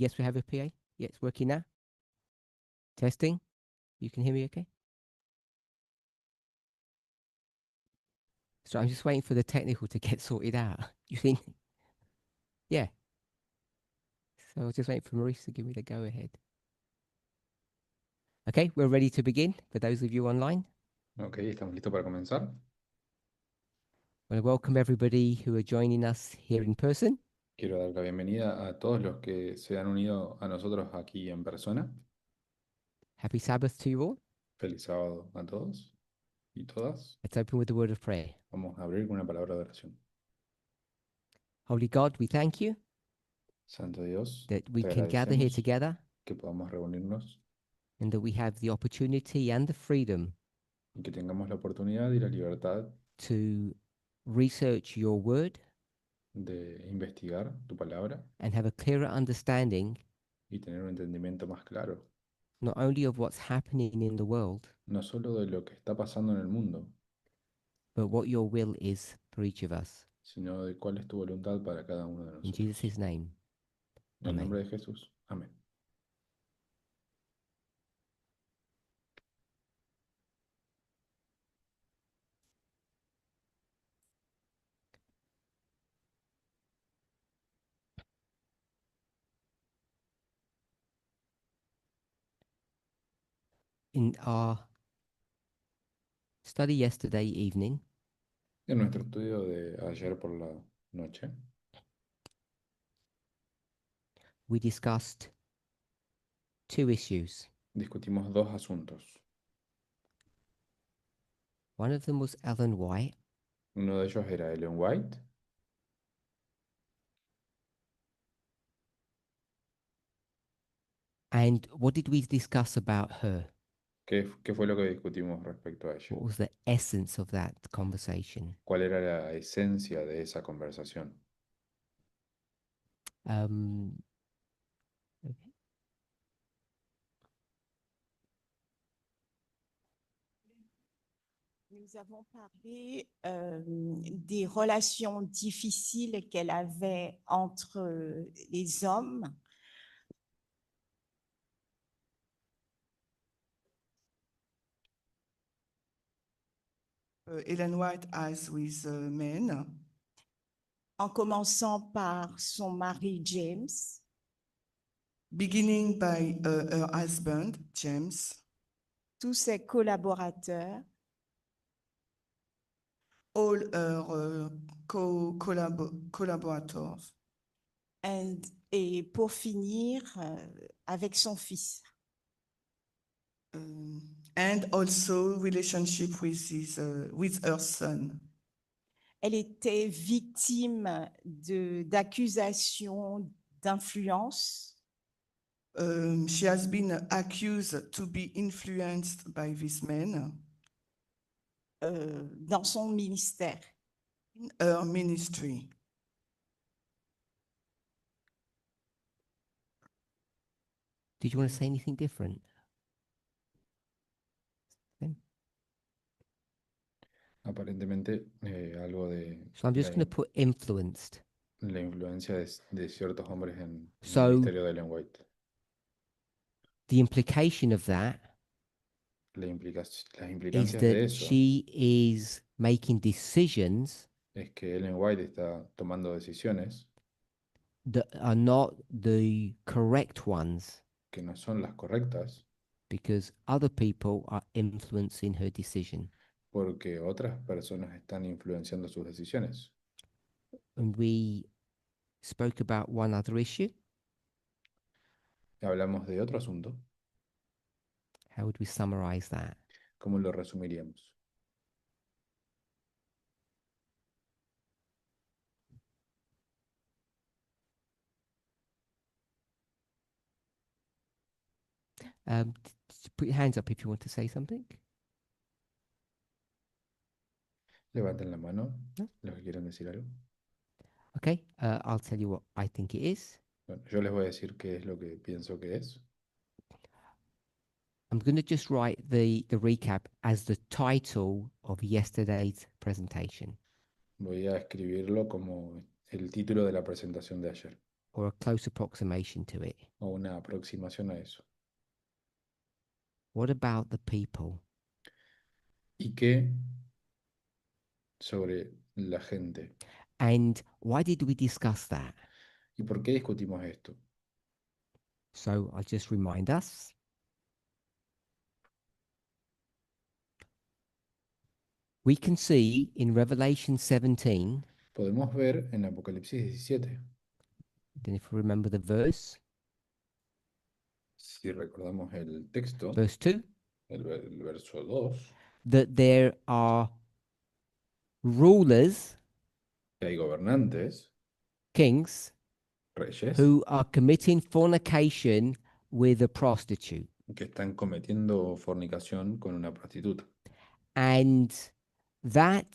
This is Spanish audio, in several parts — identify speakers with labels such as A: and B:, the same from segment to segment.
A: Yes, we have a PA. Yeah, it's working now. Testing. You can hear me okay? So I'm just waiting for the technical to get sorted out. You think? Yeah. So I was just waiting for Maurice to give me the go ahead. Okay, we're ready to begin for those of you online.
B: Ok, estamos listos para comenzar.
A: I want to welcome everybody who are joining us here in person.
B: Quiero dar la bienvenida a todos los que se han unido a nosotros aquí en persona.
A: Happy Sabbath to you all.
B: Feliz sábado a todos y todas.
A: Let's open with a word of prayer.
B: Vamos a abrir con una palabra de oración.
A: Holy God, we thank you
B: Santo Dios,
A: that we
B: te
A: can gather here
B: agradecemos
A: together
B: que podamos reunirnos
A: and that we have the opportunity and the freedom
B: y que tengamos la oportunidad y la libertad
A: to research your word
B: de investigar tu palabra
A: and have a clearer understanding
B: y tener un entendimiento más claro,
A: not only of what's happening in the world,
B: no solo de lo que está pasando en el mundo,
A: but what your will is for each of us.
B: sino de cuál es tu voluntad para cada uno de
A: In
B: nosotros.
A: Jesus' name,
B: En el
A: amen.
B: nombre de Jesús. Amén.
A: In our study yesterday evening,
B: En nuestro estudio de ayer por la noche,
A: we discussed two issues.
B: discutimos dos asuntos.
A: One of them was Ellen White,
B: Uno de ellos era Ellen White.
A: and what did we discuss about her?
B: ¿Qué fue lo que discutimos respecto a ella?
A: What was the essence of that conversation?
B: ¿Cuál era la esencia de esa conversación?
A: Um,
C: Nous avons parlé des relations difficiles qu'elle avait entre les hommes.
D: Ellen White has with men.
C: En commençant par son mari James,
D: Beginning by her husband, James,
C: tous ses collaborateurs,
D: all her collaborators,
C: et pour finir avec son fils.
D: and also relationship with her son.
C: Elle était victime d'accusations d'influence.
D: She has been accused to be influenced by this man
C: dans son ministère.
D: in her ministry.
A: did you want to say anything different?
B: Aparentemente, algo de
A: So I'm just going to put influenced.
B: la influencia de ciertos hombres en el
A: So-
B: ministerio de Ellen White.
A: The implication of that
B: Las
A: is
B: implicancias de
A: that
B: eso
A: she is making decisions
B: es que Ellen White está tomando decisiones
A: that are not the correct ones
B: que no son las correctas
A: because other people are influencing her decision.
B: porque otras personas están influenciando sus decisiones.
A: And we spoke about one other issue.
B: Hablamos de otro asunto.
A: How would we summarize that?
B: ¿Cómo lo resumiríamos?
A: Put your hands up if you want to say something.
B: Levanten la mano
A: ¿No?
B: los que quieran decir algo.
A: Okay, I'll tell you what I think it is.
B: Bueno, yo les voy a decir qué es lo que pienso que es.
A: I'm going to just write the recap as the title of yesterday's presentation.
B: Voy a escribirlo como el título de la presentación de ayer.
A: or a close approximation to it.
B: o una aproximación a eso.
A: What about the people?
B: ¿Y qué sobre la gente?
A: And why did we discuss that?
B: ¿Y por qué discutimos esto?
A: So I'll just remind us. We can see in Revelation 17,
B: Podemos ver en Apocalipsis 17,
A: then if we remember the verse,
B: si recordamos el texto,
A: verse 2,
B: el verso 2,
A: that there are rulers,
B: que hay gobernantes,
A: kings,
B: reyes,
A: who are committing fornication with a prostitute.
B: que están cometiendo fornicación con una prostituta.
A: And that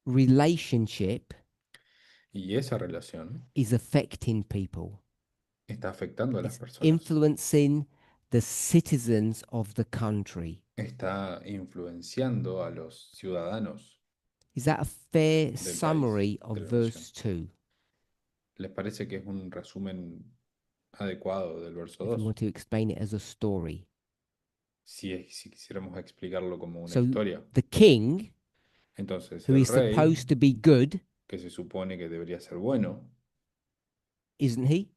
A: relationship
B: Y esa relación
A: is affecting people.
B: está afectando a las
A: It's
B: personas.
A: influencing the citizens of the country.
B: Está influenciando a los ciudadanos.
A: Is that a fair
B: país,
A: summary of
B: de la
A: verse 2?
B: ¿Les parece que es un resumen adecuado del verso
A: If we
B: 2?
A: want to explain it as a story.
B: Si quisiéramos explicarlo como una
A: So
B: historia.
A: the king,
B: Entonces
A: who
B: el
A: is
B: rey,
A: supposed to be good,
B: que se supone que debería ser bueno,
A: isn't he?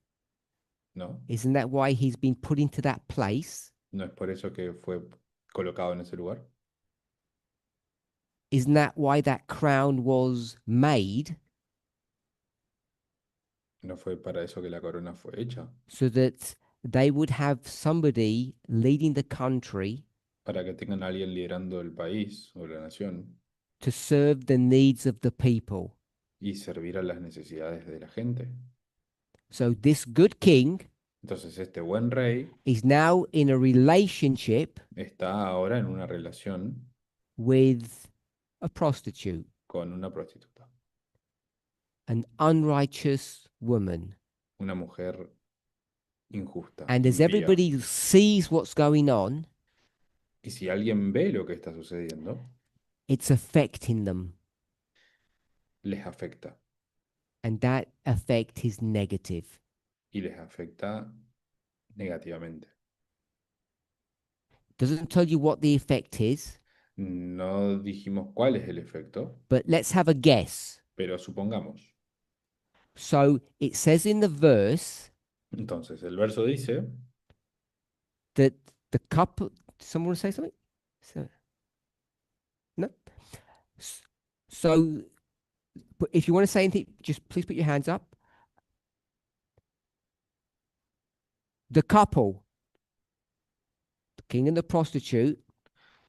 B: ¿no?
A: Isn't that why he's been put into that place?
B: ¿No es por eso que fue colocado en ese lugar?
A: Isn't that why that crown was made?
B: ¿No fue para eso que la corona fue hecha?
A: So that they would have somebody leading the country
B: Para que tengan a alguien liderando el país o la nación
A: to serve the needs of the people.
B: y servir a las necesidades de la gente.
A: So this good king
B: Entonces este buen rey
A: is now in a relationship
B: está ahora en una relación
A: with a prostitute,
B: con una prostituta,
A: an unrighteous woman.
B: una mujer injusta,
A: And as
B: impía.
A: everybody sees what's going on,
B: Y si alguien ve lo que está sucediendo,
A: it's affecting them.
B: les afecta.
A: And that effect is negative.
B: Y les afecta negativamente.
A: Doesn't tell you what the effect is,
B: No dijimos cuál es el efecto,
A: but let's have a guess.
B: pero supongamos.
A: So it says in the verse
B: Entonces, el verso dice,
A: that the couple. Someone want to say something? No. So, but if you want to say anything, just please put your hands up. The couple, the king and the prostitute,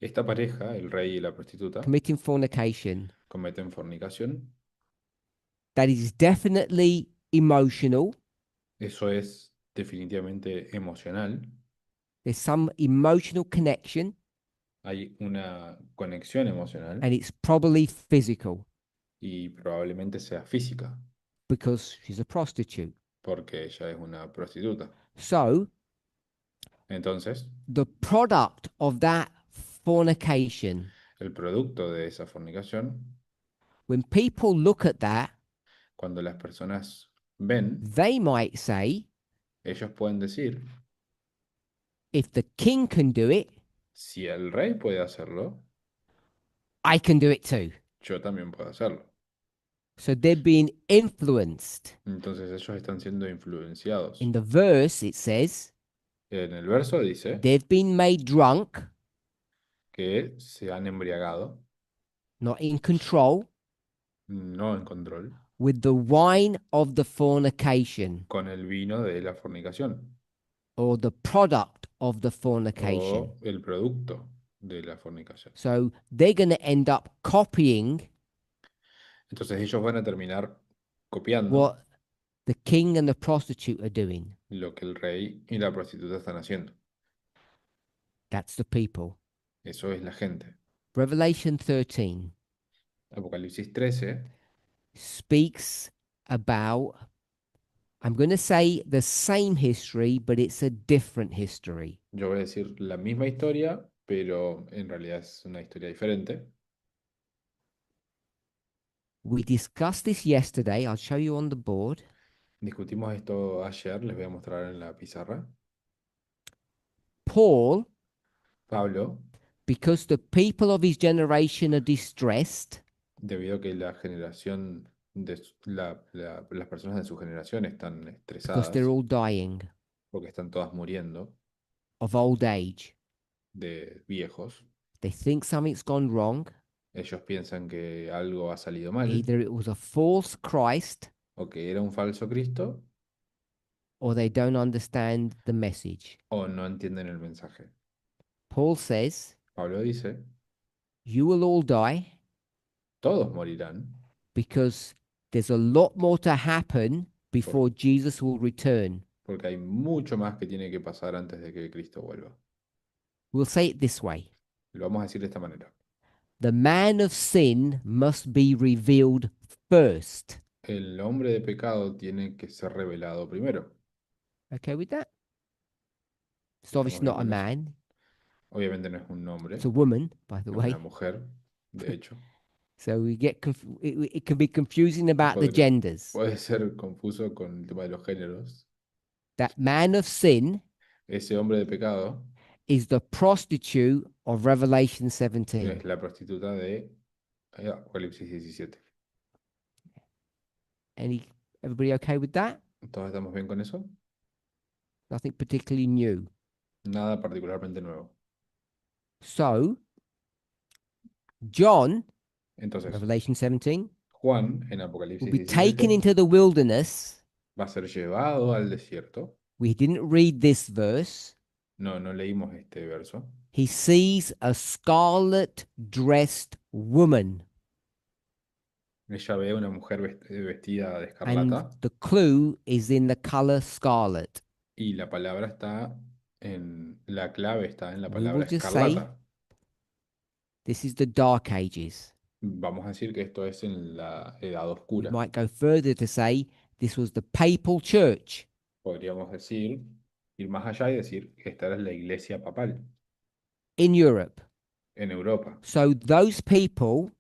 B: esta pareja, el rey y la prostituta,
A: committing fornication.
B: cometen fornicación.
A: That is definitely emotional.
B: Eso es definitivamente emocional.
A: There's some emotional connection,
B: Hay una conexión emocional
A: and it's probably physical
B: y probablemente sea física,
A: because she's a prostitute.
B: porque ella es una prostituta.
A: So,
B: Entonces,
A: the product of that fornication,
B: el producto de esa fornicación,
A: when people look at that,
B: cuando las personas ven,
A: they might say,
B: ellos pueden decir,
A: if the king can do it,
B: si el rey puede hacerlo,
A: I can do it too.
B: yo también puedo hacerlo.
A: So they're being influenced.
B: Entonces ellos están siendo influenciados.
A: In the verse, it says,
B: En el verso dice
A: they've been made drunk,
B: que se han embriagado,
A: not in control,
B: no en control,
A: with the wine of the fornication
B: con el vino de la fornicación
A: or the product of the fornication.
B: o el producto de la fornicación.
A: So they're going to end up copying
B: Entonces ellos van a terminar copiando
A: what the king and the prostitute are doing.
B: lo que el rey y la prostituta están haciendo.
A: That's the people.
B: Eso es la gente.
A: Revelation 13
B: Apocalipsis 13
A: speaks about, I'm going to say the same history, but it's a different history.
B: yo voy a decir la misma historia, pero en realidad es una historia diferente.
A: We discussed this yesterday. I'll show you on the board.
B: Discutimos esto ayer, les voy a mostrar en la pizarra.
A: Paul,
B: Pablo,
A: because the people of his generation are distressed,
B: debido a que la generación las personas de su generación están
A: because
B: estresadas
A: they're all dying
B: porque están todas muriendo
A: of old age.
B: de viejos.
A: They think something's gone wrong.
B: Ellos piensan que algo ha salido mal
A: Either it was a false Christ
B: o que era un falso Cristo
A: or they don't understand the message.
B: o no entienden el mensaje.
A: Paul says,
B: Pablo dice,
A: you will all die
B: todos morirán
A: because there's a lot more to happen before Jesus will return.
B: porque hay mucho más que tiene que pasar antes de que Cristo vuelva.
A: We'll say it this way.
B: Lo vamos a decir de esta manera.
A: The man of sin must be revealed first.
B: El hombre de pecado tiene que ser revelado primero.
A: Okay with that? It's obviously not a
B: bien con eso.
A: man.
B: Obviamente no es un hombre,
A: It's a woman, by the
B: es
A: way.
B: una mujer, de hecho.
A: So we get it can be confusing about the
B: Podría-
A: genders.
B: Puede ser confuso con el tema de los géneros.
A: That man of sin
B: Ese hombre de pecado
A: is the prostitute of Revelation 17.
B: es la prostituta de Apocalipsis 17.
A: Everybody okay with that?
B: ¿Todos estamos bien con eso?
A: Nothing particularly new.
B: Nada particularmente nuevo.
A: So, John,
B: Entonces,
A: Revelation 17,
B: Juan en
A: will
B: Apocalipsis
A: be taken
B: 17
A: into the wilderness.
B: va a ser llevado al desierto.
A: We didn't read this verse.
B: No leímos este verso.
A: He sees a scarlet dressed woman.
B: Ella ve a una mujer vestida de
A: And
B: escarlata
A: the clue is in the color scarlet.
B: y la palabra está la clave está en la
A: We
B: palabra
A: will just say-
B: escarlata.
A: This is the Dark Ages.
B: Vamos a decir que esto es en la Edad
A: We
B: Oscura.
A: might go further to say this was the papal church.
B: Podríamos decir, ir más allá y decir que esta era la iglesia papal
A: In Europe.
B: en Europa.
A: So those people,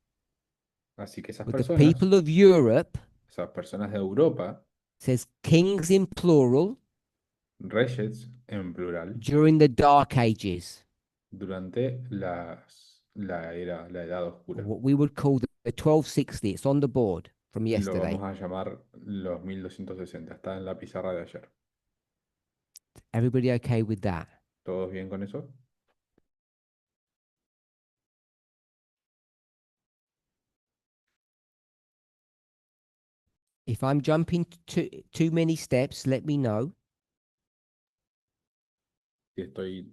B: Así que
A: with the people of Europe,
B: esas personas de Europa,
A: says kings in plural,
B: reyes en plural,
A: during the Dark Ages,
B: durante la Edad
A: or
B: Oscura.
A: what we would call the 1260. It's on the board from
B: Lo
A: yesterday.
B: vamos a llamar los 1260. Está en la pizarra de ayer.
A: Everybody okay with that?
B: ¿Todos bien con eso?
A: If I'm jumping too many steps, let me know.
B: Si estoy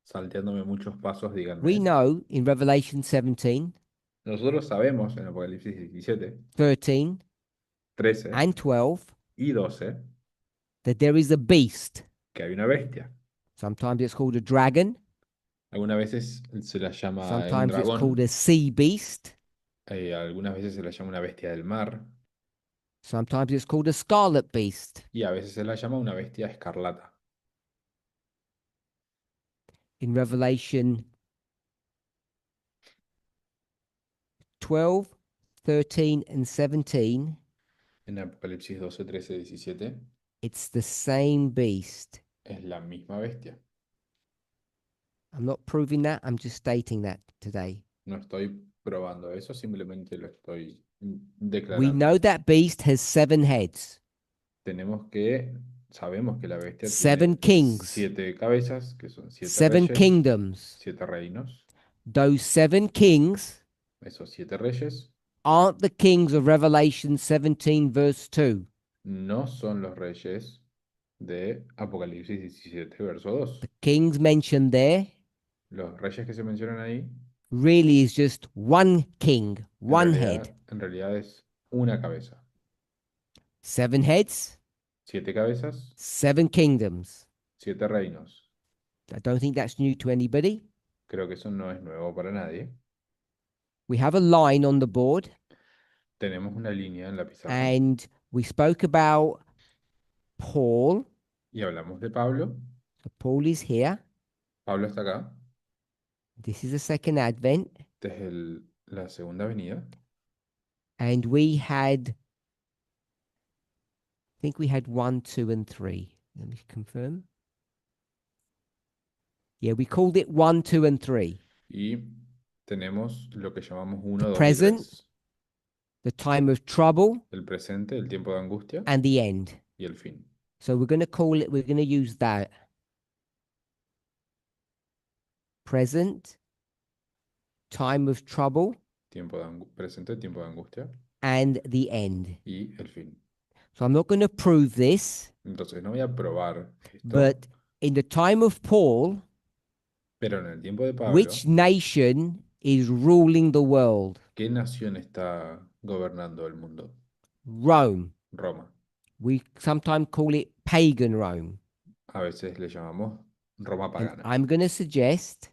B: salteándome muchos pasos, díganme.
A: We know in Revelation 17,
B: Nosotros sabemos en Apocalipsis 17,
A: 13,
B: 13
A: and 12
B: y 12
A: that there is a beast.
B: que hay una bestia.
A: Sometimes it's called a dragon.
B: Algunas veces se la llama un
A: Sometimes it's
B: dragón.
A: called a sea beast.
B: Algunas veces se la llama una bestia del mar.
A: Sometimes it's called a scarlet beast.
B: Y a veces se la llama una bestia escarlata.
A: In Revelation 12, 13, and 17,
B: En Apocalipsis 12, 13, 17
A: it's the same beast.
B: es la misma bestia.
A: I'm not proving that, I'm just stating that today.
B: No estoy probando eso, simplemente lo estoy
A: We
B: declarando.
A: know that beast has 7 heads,
B: Sabemos que la bestia
A: Seven
B: tiene
A: kings.
B: 7 cabezas, que son 7
A: 7
B: reyes,
A: kingdoms.
B: 7 reinos.
A: Those 7 kings
B: Esos 7 reyes
A: aren't the kings of Revelation 17, verse 2.
B: no son los reyes de Apocalipsis 17, verso 2.
A: The kings mentioned there
B: Los reyes que se mencionan ahí,
A: really is just one king, one head.
B: en realidad es una cabeza.
A: 7 heads,
B: 7 cabezas,
A: 7 kingdoms.
B: 7 reinos.
A: I don't think that's new to anybody.
B: Creo que eso no es nuevo para nadie.
A: We have a line on the board,
B: Tenemos una línea en la pizarra
A: and we spoke about Paul.
B: y hablamos de Pablo.
A: So Paul is here.
B: Pablo está acá.
A: This is the second advent.
B: Esta es la segunda venida.
A: And we had think we had 1, 2, and 3. Let me confirm. Yeah, we called it 1, 2, and 3.
B: Y tenemos lo que llamamos 1, 2 y
A: present.
B: 3.
A: The time of trouble
B: El presente, el tiempo de angustia
A: and the end.
B: y el fin.
A: So we're going to call it, we're going to use that. Present, time of trouble,
B: Tiempo de presente, tiempo de angustia
A: and the end.
B: y el fin.
A: So I'm not going to prove this,
B: Entonces no voy a probar esto,
A: but in the time of Paul,
B: pero en el tiempo de Pablo,
A: which nation is ruling the world?
B: ¿qué nación está gobernando el mundo?
A: Rome.
B: Roma.
A: We sometimes call it pagan Rome.
B: A veces le llamamos Roma
A: And
B: pagana.
A: I'm going to suggest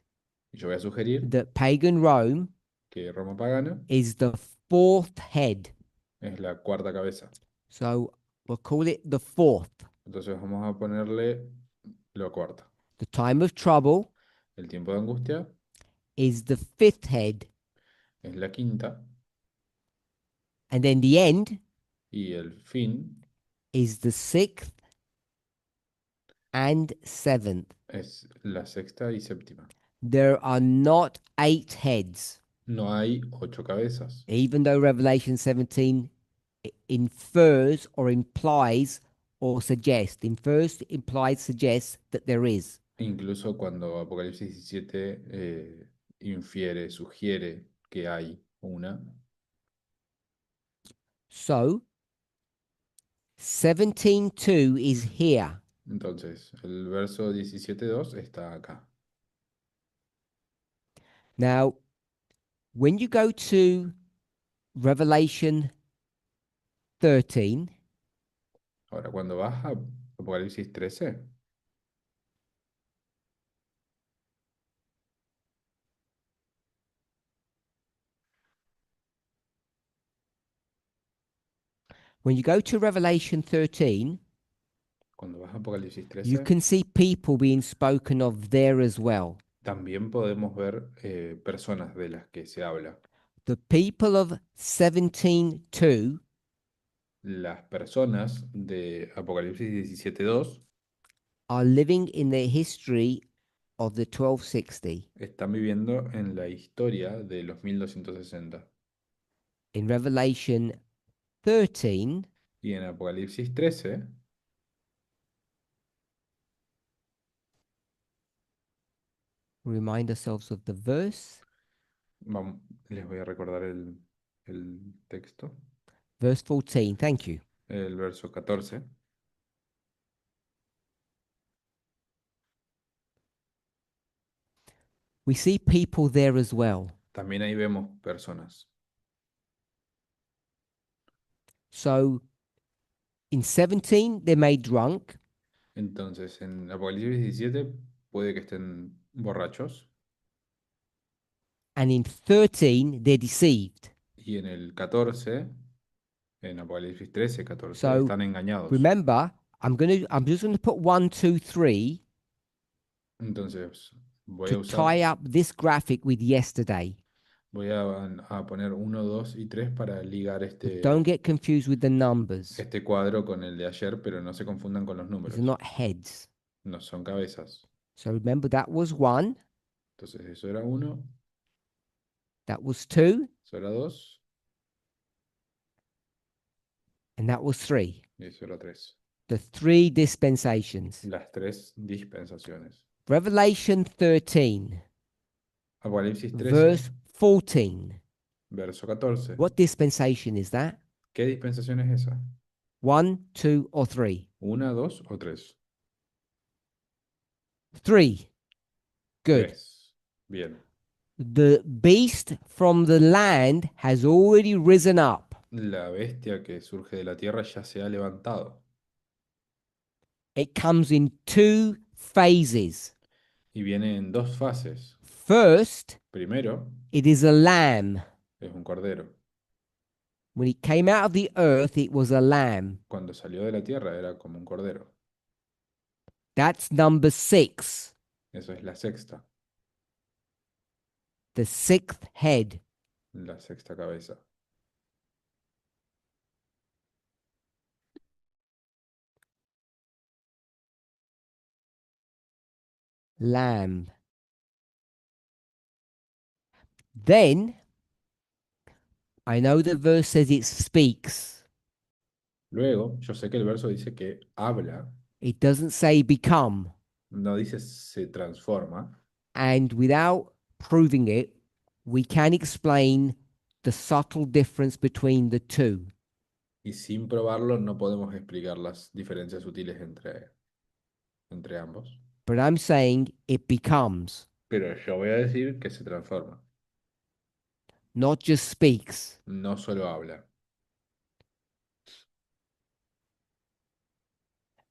B: Y yo voy a sugerir
A: that pagan Rome
B: que Roma pagana
A: is the fourth head.
B: es la cuarta cabeza.
A: So we'll call it the fourth.
B: Entonces vamos a ponerle la cuarta.
A: The time of trouble
B: El tiempo de angustia
A: is the fifth head.
B: es la quinta
A: And then the end
B: y el fin
A: is the sixth and seventh.
B: es la sexta y séptima.
A: There are not 8 heads,
B: No hay 8 cabezas,
A: even though Revelation 17 infers or implies or suggests, infers, implies, suggests that there is.
B: incluso cuando Apocalipsis 17 infiere, sugiere que hay una.
A: So 17:2 is here.
B: Entonces, el verso 17.2 está acá.
A: Now, when you go to Revelation 13,
B: Ahora, cuando vas a Apocalipsis 13,
A: when you go to Revelation 13,
B: cuando vas a Apocalipsis
A: you
B: 13,
A: can see people being spoken of there as well.
B: también podemos ver personas de las que se habla.
A: The people of 17:2
B: Las personas de Apocalipsis 17.2
A: are living in the history of the 1260.
B: están viviendo en la historia de los 1260.
A: In Revelation 13,
B: Y en Apocalipsis 13,
A: remind ourselves of the verse.
B: les voy a recordar el texto,
A: Verse 14, thank you.
B: el verso 14.
A: We see people there as well.
B: También ahí vemos personas.
A: So in 17, they're made drunk.
B: Entonces, en Apocalipsis 17 puede que estén borrachos.
A: And in 13, they're deceived.
B: Y en el 14, en Apocalipsis 13, 14,
A: So,
B: están engañados.
A: Remember, I'm just going to put 1, 2, 3
B: Entonces, voy a
A: to
B: usar,
A: tie up this graphic with yesterday.
B: voy a poner 1, 2 y 3 para ligar
A: Don't get confused with the numbers.
B: este cuadro con el de ayer, pero no se confundan con los
A: These
B: números.
A: are not heads.
B: No son cabezas.
A: So remember, that was 1,
B: Entonces, eso era 1,
A: that was 2,
B: eso era 2
A: and that was 3.
B: y eso era 3.
A: The 3 dispensations.
B: Las 3 dispensaciones.
A: Revelation 13,
B: Apocalipsis 13,
A: verse 14.
B: verso 14.
A: What dispensation is that?
B: ¿Qué dispensación es esa?
A: 1, 2, or 3?
B: ¿Una, dos o tres?
A: 3. Good.
B: Tres. Bien.
A: The beast from the land has already risen up.
B: La bestia que surge de la tierra ya se ha levantado
A: It comes in 2 phases.
B: y viene en 2 fases.
A: First,
B: Primero,
A: it is a lamb.
B: es un cordero.
A: When it came out of the earth, it was a lamb.
B: Cuando salió de la tierra era como un cordero.
A: That's number 6,
B: Eso es la sexta,
A: the 6th head.
B: la sexta cabeza.
A: lamb. Then I know the verse says it speaks.
B: Luego, yo sé que el verso dice que habla,
A: It doesn't say become.
B: no dice se transforma,
A: And without proving it, we can explain the subtle difference between the two.
B: y sin probarlo no podemos explicar las diferencias sutiles entre ambos.
A: But I'm saying it becomes,
B: Pero yo voy a decir que se transforma,
A: not just speaks.
B: no solo habla.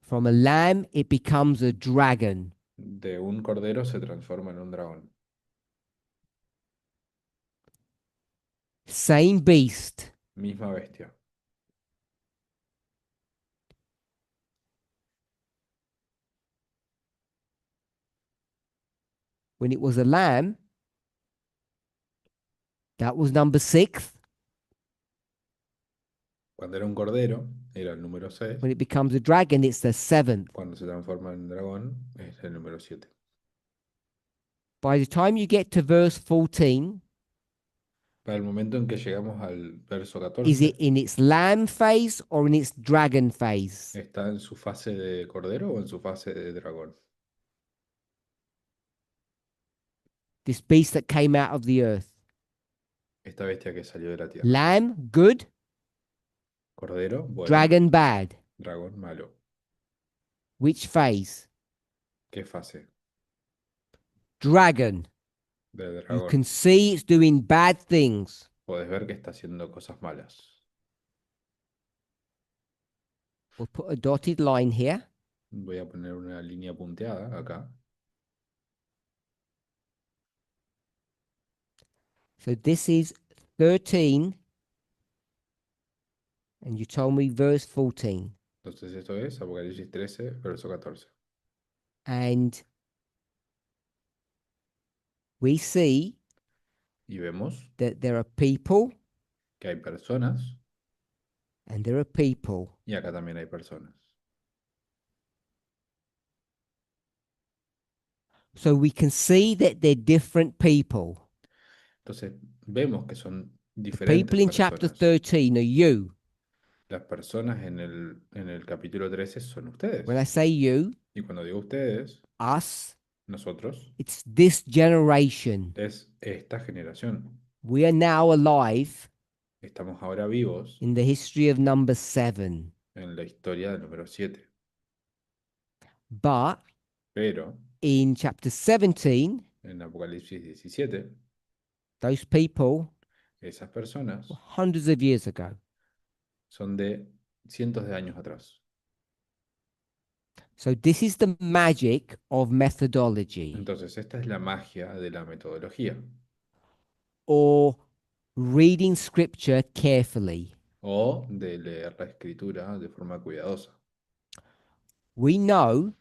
A: From a lamb, it becomes a dragon.
B: De un cordero se transforma en un dragón.
A: Same beast,
B: Misma bestia.
A: when it was a lamb, that was number 6.
B: Cuando era un cordero, era el número 6.
A: When it becomes a dragon, it's the 7th.
B: Cuando se transforma en dragón, es el número 7.
A: By the time you get to verse 14,
B: Para el momento en que llegamos al verso
A: is it
B: 14,
A: in its lamb phase or in its dragon phase?
B: ¿está en su fase de cordero o en su fase de dragón?
A: This beast that came out of the earth.
B: Esta bestia que salió de la tierra.
A: Lamb, good.
B: Cordero, bueno.
A: Dragon, bad.
B: Dragón, malo.
A: Which phase?
B: ¿Qué fase?
A: Dragon.
B: De
A: You
B: dragón.
A: can see it's doing bad things.
B: Puedes ver que está haciendo cosas malas.
A: We'll put a dotted line here.
B: Voy a poner una línea punteada acá.
A: So this is 13. And you told me verse 14.
B: Entonces esto es Apocalipsis 13, verso 14.
A: And we see
B: Y vemos
A: that there are people
B: que hay personas
A: and there are people.
B: y acá también hay personas.
A: So we can see that they're different people.
B: Entonces vemos que son
A: The
B: diferentes
A: people in chapter
B: personas.
A: 13 are you.
B: Las personas en el capítulo 13 son ustedes.
A: When I say you,
B: Y cuando digo ustedes,
A: us,
B: nosotros,
A: it's this generation.
B: es esta generación.
A: We are now alive
B: Estamos ahora vivos
A: in the history of number 7.
B: en la historia del número 7.
A: But
B: Pero
A: in chapter 17,
B: en Apocalipsis 17,
A: those people
B: esas personas
A: were hundreds of years ago.
B: son de cientos de años atrás.
A: So this is the magic of methodology
B: Entonces, esta es la magia de la metodología.
A: or reading scripture carefully.
B: O de leer la escritura de forma cuidadosa.
A: We know,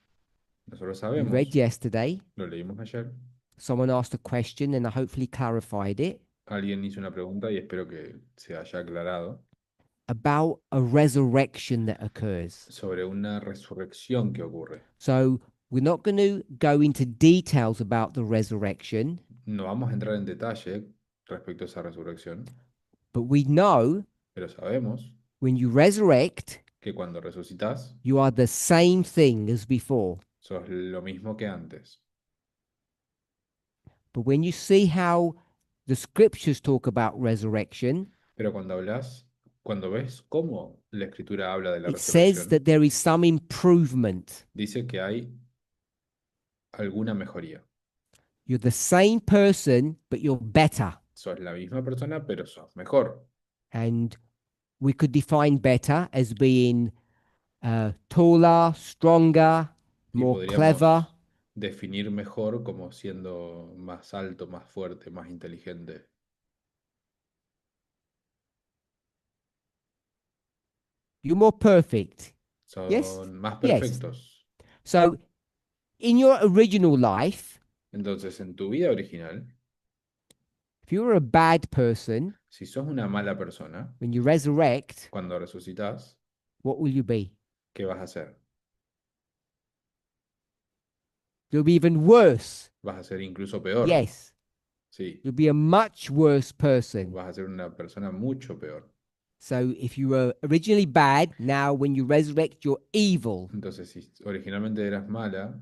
B: Nosotros
A: we
B: sabemos,
A: read yesterday,
B: lo leímos ayer,
A: someone asked a question and I hopefully clarified it
B: alguien hizo una pregunta y espero que se haya aclarado
A: about a resurrection that occurs.
B: sobre una resurrección que ocurre.
A: So we're not going to go into details about the resurrection,
B: No vamos a entrar en detalle respecto a esa resurrección,
A: but we know
B: pero sabemos
A: when you resurrect,
B: que cuando resucitas,
A: you are the same thing as before.
B: sos lo mismo que antes.
A: But when you see how the scriptures talk about resurrection,
B: Pero cuando ves cómo la escritura habla de la
A: it says
B: resurrección,
A: that there is some improvement.
B: dice que hay alguna mejoría.
A: You're the same person, but you're better.
B: Sos la misma persona, pero sos mejor.
A: And we could define better as being taller, stronger,
B: Y
A: more
B: podríamos
A: clever.
B: definir mejor como siendo más alto, más fuerte, más inteligente.
A: You're more perfect.
B: Son
A: Yes.
B: más
A: Yes.
B: perfectos.
A: So, in your original life,
B: Entonces, en tu vida original,
A: if you were a bad person,
B: si sos una mala persona,
A: when you resurrect,
B: cuando resucitas,
A: what will you be?
B: ¿qué vas a hacer?
A: You'll be even worse.
B: Vas a ser incluso peor.
A: Yes.
B: Sí,
A: You'll be a much worse person.
B: vas a ser una persona mucho peor.
A: So if you were originally bad, now when you resurrect, you're evil.
B: Entonces, si originalmente eras mala,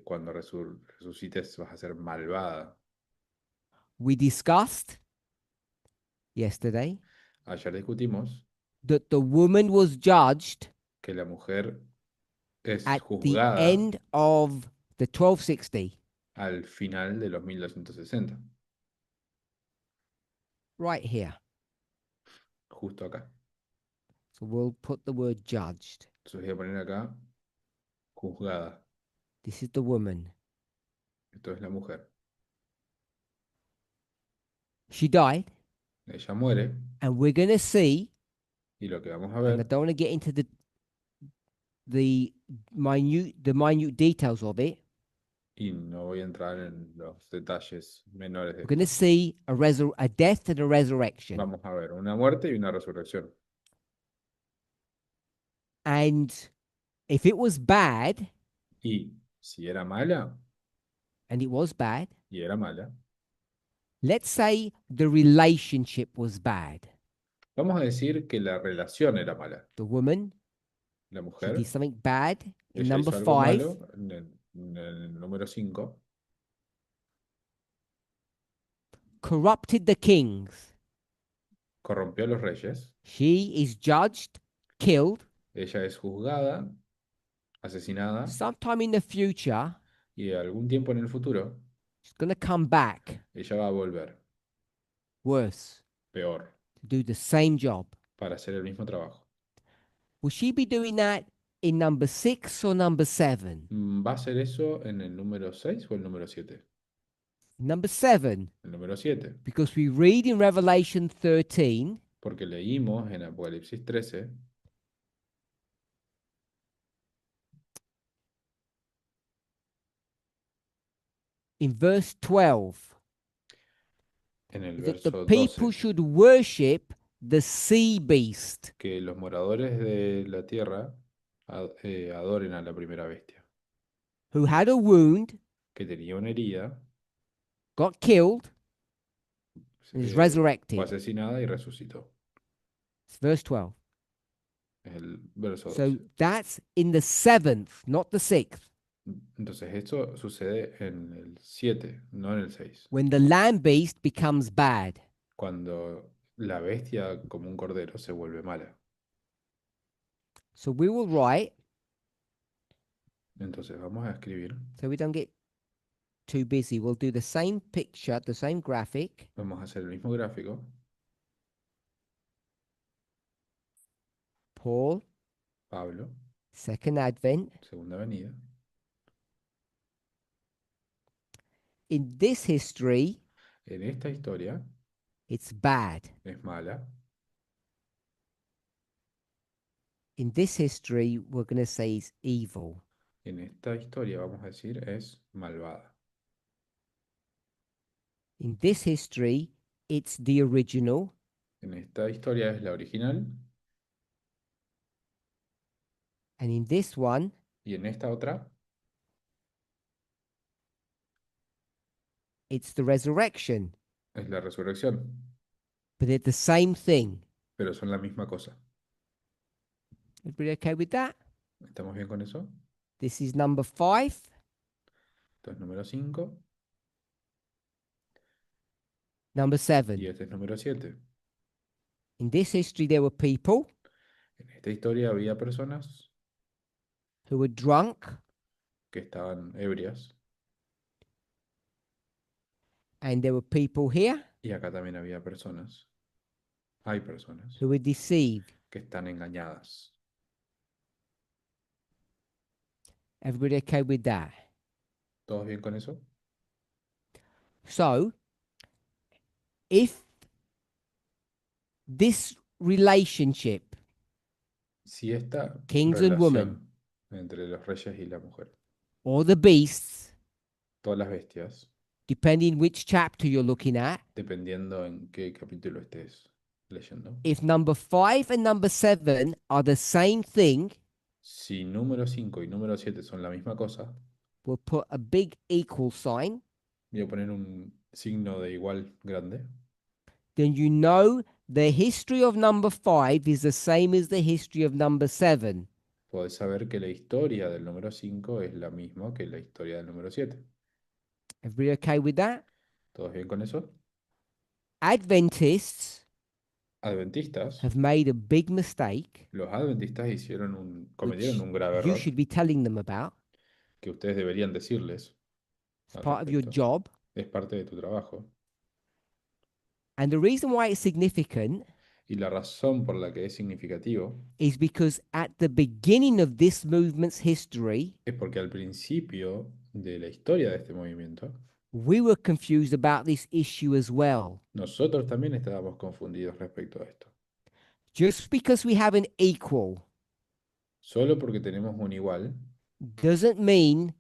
B: cuando resucites vas a ser malvada.
A: We discussed yesterday
B: Ayer discutimos
A: that the woman was judged
B: que la mujer es
A: at the
B: juzgada
A: end of the 1260.
B: al final de los 1260,
A: Right here.
B: justo acá.
A: So we'll put the word judged.
B: Entonces voy a poner acá juzgada.
A: This is the woman.
B: Esto es la mujer.
A: She died,
B: Ella muere
A: and we're going to see,
B: y lo que vamos a
A: and I
B: ver,
A: don't want to get into the minute details of it.
B: y no voy a entrar en los detalles menores de
A: We're going to
B: esto.
A: see a death and a resurrection.
B: Vamos a ver una muerte y una resurrección.
A: And if it was bad,
B: Y si era mala,
A: and it was bad,
B: y era mala,
A: let's say the relationship was bad.
B: vamos a decir que la relación era mala.
A: The woman,
B: La
A: she
B: mujer,
A: did something bad in
B: ella
A: number
B: hizo algo
A: 5,
B: malo en el número 5,
A: corrupted the kings.
B: corrompió a los reyes.
A: She is judged, killed.
B: Ella es juzgada, asesinada,
A: Sometime in the future,
B: y algún tiempo en el futuro,
A: she's going to come back
B: ella va a volver,
A: worse
B: peor,
A: to do the same job.
B: para hacer el mismo trabajo.
A: Will she be doing that in number 6 or number 7?
B: ¿Va a ser eso en el número 6 o el número 7?
A: Number 7,
B: El número 7,
A: because we read in Revelation 13
B: porque leímos en Apocalipsis 13,
A: in verse 12
B: en el
A: that the
B: verso
A: people
B: 12,
A: should worship the sea beast
B: que los moradores de la tierra adoren a la primera bestia,
A: who had a wound,
B: que tenía una herida,
A: got killed, and is
B: fue
A: resurrected.
B: asesinada y resucitó.
A: It's verse 12.
B: Es el verso
A: So
B: 12.
A: that's in the 7th, not the 6th,
B: Entonces esto sucede en el 7, no en el 6.
A: when the land beast becomes bad.
B: Cuando la bestia como un cordero se vuelve mala.
A: So we will write,
B: Entonces vamos a escribir,
A: so we don't get too busy. We'll do the same picture, the same graphic.
B: vamos a hacer el mismo gráfico.
A: Paul,
B: Pablo,
A: second advent.
B: segunda venida.
A: In this history,
B: En esta historia
A: it's bad.
B: es mala.
A: In this history, we're going to say it's evil.
B: En esta historia vamos a decir es malvada.
A: In this history, it's the original.
B: En esta historia es la original
A: And in this one,
B: y en esta otra
A: it's the resurrection.
B: es la resurrección.
A: But they're the same thing.
B: Pero son la misma cosa.
A: Everybody okay with that?
B: ¿Estamos bien con eso?
A: This is number 5.
B: Esto es número 5
A: Number
B: y
A: 7.
B: este es número 7.
A: In this history, there were people
B: En esta historia había personas
A: who were drunk
B: que estaban ebrias
A: and there were people here
B: y acá también había personas. Hay personas
A: who were deceived.
B: que están engañadas.
A: Everybody okay with that?
B: ¿Todos bien con eso?
A: So, if this relationship,
B: Si esta
A: Kings and women.
B: relación entre los reyes y la mujer,
A: or the beasts,
B: todas las bestias,
A: depending which chapter you're looking at,
B: dependiendo en qué capítulo estés leyendo,
A: if number 5 and number 7 are the same thing,
B: si número 5 y número 7 son la misma cosa,
A: we'll put a big equal sign,
B: Voy a poner un signo de igual grande.
A: then you know the history of number 5 is the same as the history of number 7.
B: Podés saber que la historia del número 5 es la misma que la historia del número 7.
A: Everybody okay with that?
B: ¿Todos bien con eso?
A: Adventists
B: Adventistas,
A: have made a big mistake,
B: los adventistas
A: which
B: cometieron un grave
A: you
B: error
A: should be telling them about.
B: que ustedes deberían decirles
A: It's
B: al
A: part of your
B: respecto.
A: job.
B: Es parte de tu trabajo.
A: And the reason why it's significant
B: Y la razón por la que es significativo
A: is because at the beginning of this movement's history,
B: es porque al principio de la historia de este movimiento,
A: we were confused about this issue as well.
B: nosotros también estábamos confundidos respecto a esto.
A: Just because we have an equal
B: Solo porque tenemos un igual,
A: doesn't mean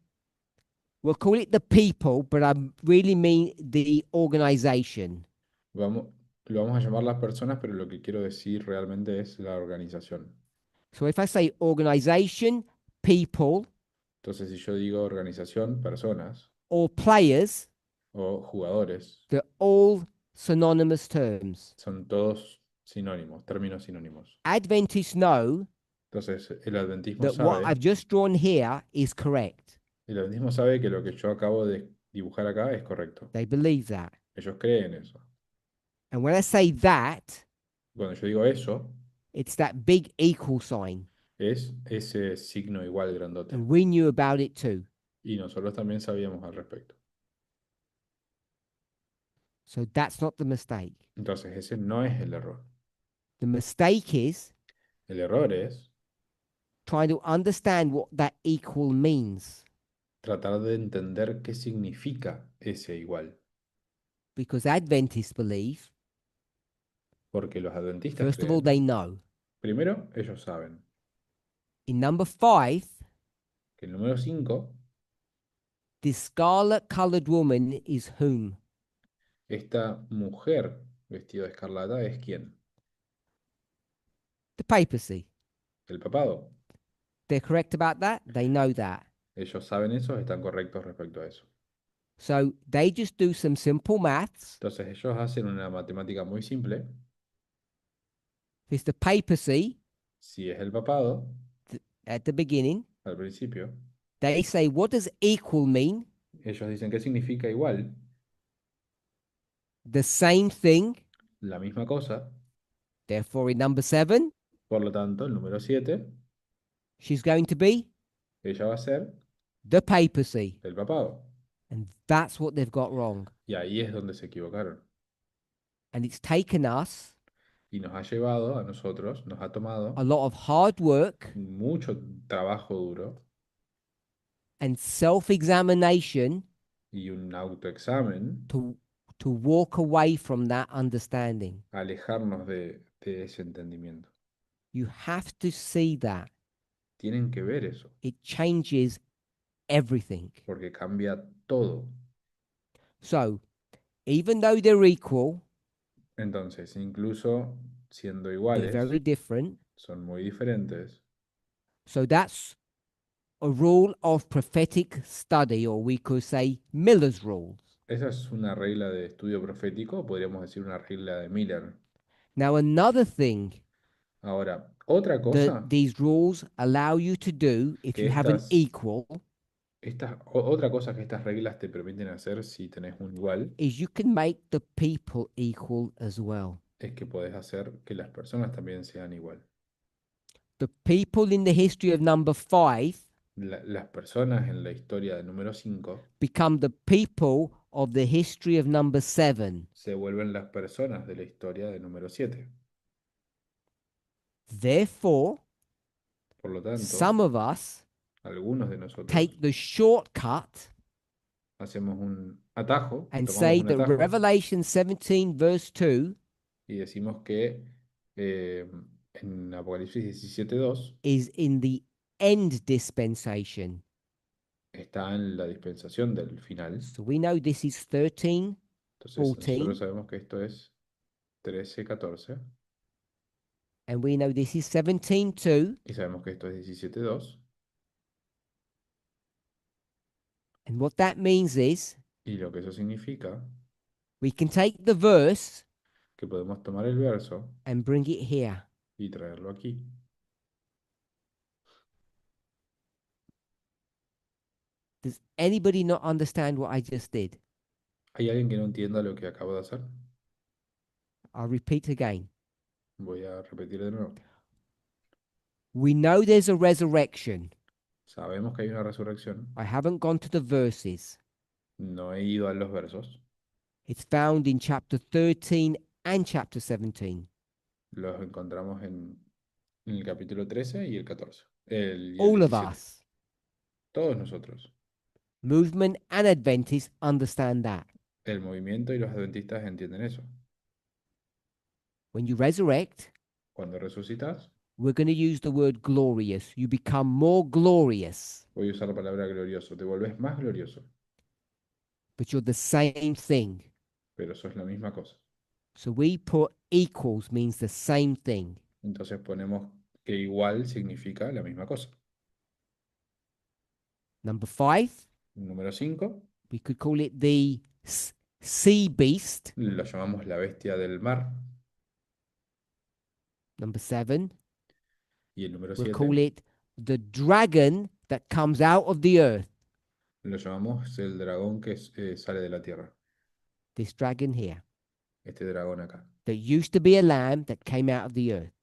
A: we'll call it the people, but I really mean the organization.
B: lo vamos a llamar las personas, pero lo que quiero decir realmente es la organización.
A: So if I say organization, people,
B: Entonces, si yo digo organización, personas
A: or players,
B: o jugadores,
A: they're all synonymous terms.
B: son todos sinónimos, términos sinónimos.
A: Adventists know
B: Entonces, el adventismo
A: that what
B: sabe,
A: I've just drawn here is correct.
B: que lo que yo acabo de dibujar acá es correcto.
A: They believe that.
B: Ellos creen eso.
A: And when I say that,
B: Cuando yo digo eso,
A: it's that big equal sign.
B: es ese signo igual grandote.
A: And we knew about it too.
B: Y nosotros también sabíamos al respecto.
A: So that's not the mistake.
B: Entonces, ese no es el error.
A: The mistake is
B: El error es
A: trying to understand what that equal means.
B: tratar de entender qué significa ese igual.
A: Because Adventists believe,
B: Porque los adventistas
A: first of all,
B: creen,
A: they know.
B: primero, ellos saben
A: In number 5,
B: que el número 5,
A: this scarlet colored woman is whom?
B: esta mujer vestida de escarlata es quién?
A: The papacy.
B: El papado.
A: They're correct about that. They know that.
B: Ellos saben eso, están correctos respecto a eso.
A: So they just do some simple maths.
B: Entonces ellos hacen una matemática muy simple.
A: If it's the papacy
B: Si es el papado,
A: at the beginning,
B: al principio,
A: they say, what does equal mean?
B: ellos dicen qué significa igual,
A: The same thing.
B: la misma cosa.
A: Therefore, in number 7,
B: Por lo tanto, el número 7,
A: she's going to be
B: ella va a ser
A: the papacy.
B: el papado.
A: And that's what they've got wrong.
B: Y ahí es donde se equivocaron.
A: And it's taken us
B: Y nos ha llevado a nosotros, nos ha tomado
A: a lot of hard work
B: mucho trabajo duro
A: and self-examination
B: y un autoexamen
A: to walk away from that understanding.
B: a alejarnos de ese entendimiento.
A: You have to see that.
B: Tienen que ver eso,
A: It changes everything.
B: porque cambia todo.
A: So, even though they're equal,
B: Entonces, incluso siendo
A: they're
B: iguales,
A: very different.
B: son muy diferentes.
A: So that's a rule of prophetic study, or we could say Miller's rules.
B: Esa es una regla de estudio profético, podríamos decir una regla de Miller.
A: Now, another thing
B: Ahora, otra cosa,
A: that these rules allow you to do if
B: Que
A: you have an
B: estas-
A: equal
B: otra cosa que estas reglas te permiten hacer si tenés un igual,
A: is you can make the people equal as well.
B: es que podés hacer que las personas también sean igual.
A: The people in the history of number 5
B: Las personas en la historia del número 5
A: become the people of the history of number 7.
B: se vuelven las personas de la historia del número 7.
A: Therefore,
B: Por lo tanto,
A: some of us
B: algunos de nosotros
A: take the shortcut
B: hacemos un atajo,
A: and
B: tomamos
A: say
B: un
A: that
B: atajo
A: Revelation 17, verse 2
B: y decimos que en Apocalipsis 17:2
A: is in the end dispensation.
B: está en la dispensación del final.
A: So we know this is 13,
B: Entonces
A: 14.
B: nosotros sabemos que esto es 13, 14
A: and we know this is 17, 2.
B: y sabemos que esto es 17:2.
A: And what that means is
B: Y lo que eso significa,
A: we can take the verse
B: que podemos tomar el verso
A: and bring it here.
B: y traerlo aquí.
A: Does anybody not understand what I just did?
B: ¿Hay alguien que no entienda lo que acabo de hacer?
A: I'll repeat again.
B: Voy a repetir de nuevo.
A: We know there's a resurrection.
B: Sabemos que hay una resurrección.
A: I haven't gone to the verses.
B: No he ido a los versos.
A: It's found in chapter 13 and chapter 17.
B: Los encontramos en el capítulo 13 y el 14. Y el
A: All of
B: 17.
A: us,
B: Todos nosotros.
A: movement and Adventists, understand that.
B: El movimiento y los adventistas entienden eso.
A: When you resurrect,
B: Cuando resucitas,
A: we're going to use the word glorious. You become more glorious,
B: voy a usar la palabra glorioso. Te volvés más glorioso,
A: but you're the same thing.
B: pero sos la misma cosa.
A: So we put equals means the same thing.
B: Entonces ponemos que igual significa la misma cosa.
A: Number 5,
B: Número 5,
A: we could call it the sea beast.
B: lo llamamos la bestia del mar.
A: Number 7,
B: Y el número
A: we'll call
B: 7
A: it the dragon that comes out of the earth.
B: lo llamamos el dragón que sale de la tierra.
A: This dragon here,
B: Este dragón acá.
A: that used to be a lamb that came out of the earth.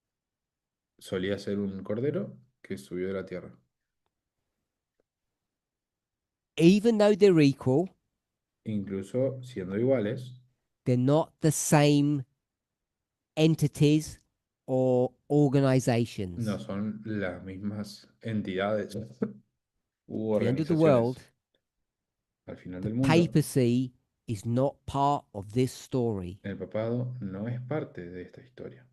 B: Solía ser un cordero que subió de la tierra.
A: Even though they're equal,
B: Incluso siendo iguales,
A: they're not the same entities or organizations.
B: no son las mismas entidades u
A: At the end of the
B: organizaciones.
A: world,
B: Al final
A: the
B: del mundo,
A: papacy is not part of this story.
B: el papado no es parte de esta historia.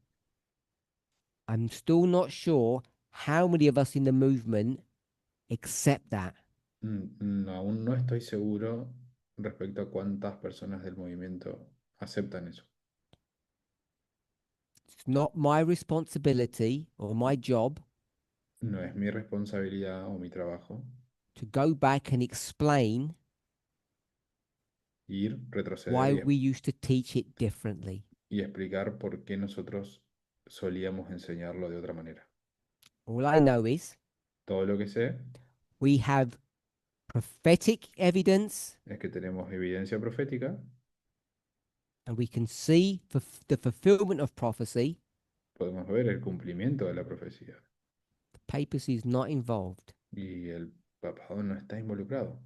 A: I'm still not sure how many of us in the movement accept that.
B: Aún no estoy seguro respecto a cuántas personas del movimiento aceptan eso.
A: It's not my responsibility or my job
B: No es mi responsabilidad o mi trabajo
A: to go back and explain
B: ir, retroceder
A: why we used to teach it differently.
B: y explicar por qué nosotros solíamos enseñarlo de otra manera.
A: All I know is
B: Todo lo que sé
A: we have prophetic evidence
B: es que tenemos evidencia profética,
A: and we can see the fulfillment of prophecy.
B: podemos ver el cumplimiento de la profecía
A: The papacy is not involved.
B: y el papado no está involucrado.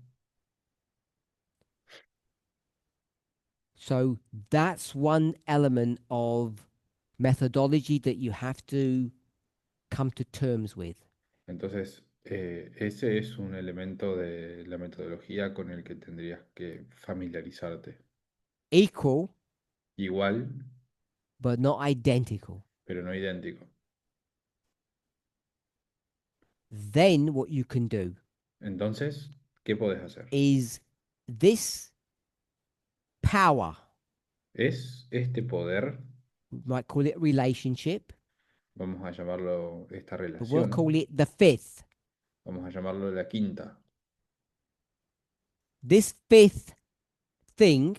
A: So that's one element of methodology that you have to come to terms with.
B: Entonces, ese es un elemento de la metodología con el que tendrías que familiarizarte.
A: Equal,
B: Igual,
A: but not identical.
B: pero no idéntico.
A: Then what you can do
B: Entonces, ¿qué podés hacer?
A: is this power,
B: Es este poder,
A: we might call it relationship,
B: vamos a llamarlo esta
A: but we'll
B: relación,
A: call it the fifth.
B: vamos a llamarlo la quinta.
A: This fifth thing,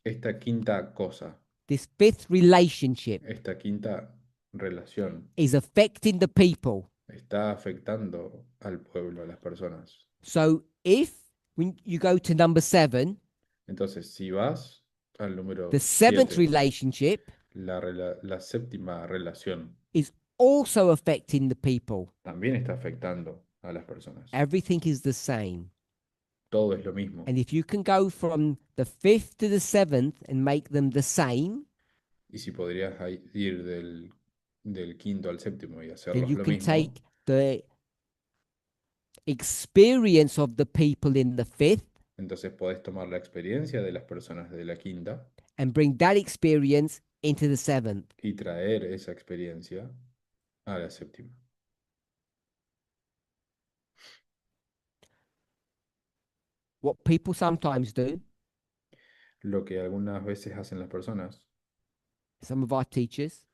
B: Esta quinta cosa,
A: this fifth relationship
B: esta quinta relación
A: is affecting the people.
B: está afectando al pueblo, a las personas.
A: So if when you go to number 7,
B: Entonces, si vas al número
A: the seventh
B: 7,
A: relationship
B: la séptima relación
A: is also affecting the people.
B: también está afectando a las personas.
A: Everything is the same.
B: Todo es lo mismo.
A: And if you can go from the fifth to the seventh and make them the same,
B: Y si podrías ir del quinto al séptimo y
A: then
B: hacerlos
A: you
B: lo
A: can
B: mismo,
A: take the experience of the people in the fifth
B: entonces podés tomar la experiencia de las personas de la quinta
A: and bring that experience into the seventh.
B: y traer esa experiencia a la séptima.
A: What people sometimes do,
B: Lo que algunas veces hacen las personas,
A: some of our teachers,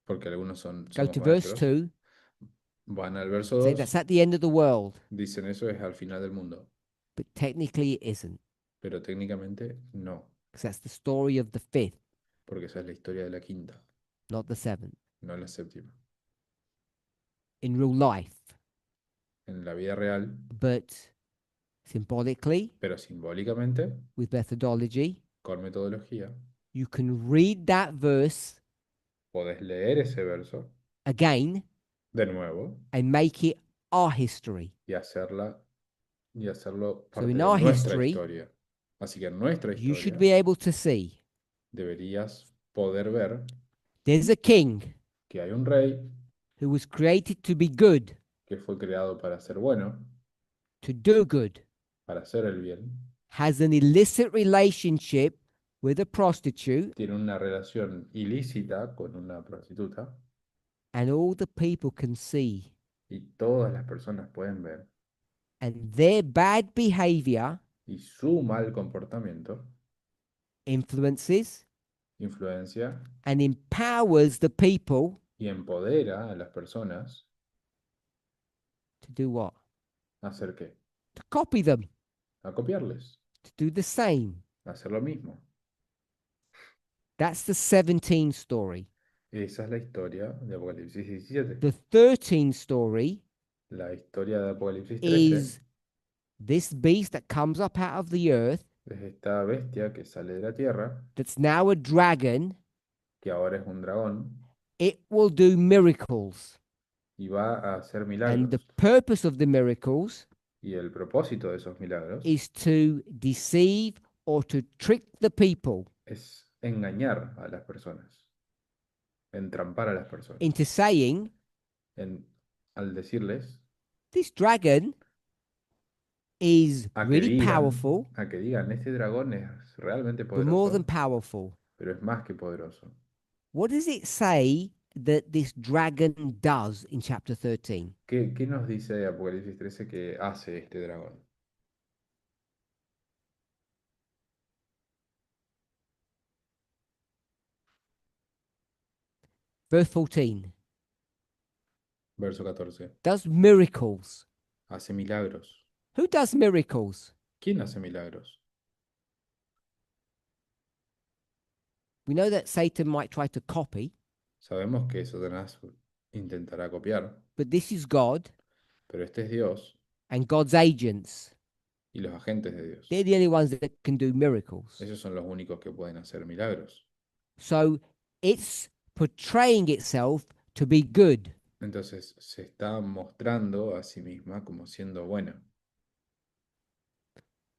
B: porque algunos
A: go
B: somos
A: to verse
B: maestros,
A: 2,
B: van al verso
A: say
B: 2,
A: that's at the end of the world.
B: dicen eso es al final del mundo.
A: but technically it isn't,
B: pero técnicamente no,
A: because that's the story of the fifth,
B: porque esa es la historia de la quinta,
A: not the seventh.
B: no la séptima.
A: In real life,
B: En la vida real,
A: but symbolically,
B: pero simbólicamente,
A: with methodology,
B: con metodología,
A: you can read that verse
B: podés leer ese verso
A: again
B: de nuevo
A: and make it our history.
B: y hacerlo
A: So
B: parte
A: in
B: de
A: our
B: nuestra
A: history,
B: historia. Así que en nuestra
A: you should
B: historia
A: be able to see
B: deberías poder ver
A: there's a king
B: que hay un rey
A: who was created to be good,
B: que fue creado para ser bueno,
A: to do good,
B: para hacer el bien,
A: has an illicit relationship with a prostitute,
B: tiene una relación ilícita con una prostituta
A: and all the people can see.
B: y todas las personas pueden ver
A: And their bad behavior
B: y su mal comportamiento
A: influences
B: influencia
A: and empowers the people
B: y empodera a las personas
A: to do what?
B: a hacer qué,
A: To copy them,
B: a copiarles,
A: to do the same.
B: a hacer lo mismo.
A: That's the 17 story.
B: Esa es la historia de Apocalipsis 17.
A: The 13 story
B: La historia de Apocalipsis 13
A: is this beast that comes up out of the earth
B: es esta bestia que sale de la tierra,
A: that's now a dragon.
B: que ahora es un dragón,
A: It will do miracles.
B: y va a hacer
A: And
B: milagros.
A: the purpose of the miracles
B: Y el propósito de esos milagros
A: is to deceive or to trick the people
B: es engañar a las personas, entrampar a las personas,
A: into saying
B: al decirles
A: this dragon is
B: a que
A: really
B: digan,
A: powerful,
B: este dragón es realmente
A: but more than
B: poderoso,
A: powerful.
B: pero es más que poderoso.
A: What does it say that this dragon does in chapter 13?
B: ¿Qué nos dice Apocalipsis 13 que hace este dragón?
A: Verse 14.
B: Verso 14.
A: Does miracles.
B: Hace milagros.
A: Who does miracles?
B: ¿Quién hace milagros?
A: We know that Satan might try to copy,
B: Sabemos que Satanás intentará copiar,
A: but this is God
B: pero este es Dios
A: and God's agents.
B: y los agentes de Dios.
A: They're the only ones that can do miracles.
B: Ellos son los únicos que pueden hacer milagros.
A: So it's portraying itself to be good.
B: Entonces se está mostrando a sí misma como siendo buena.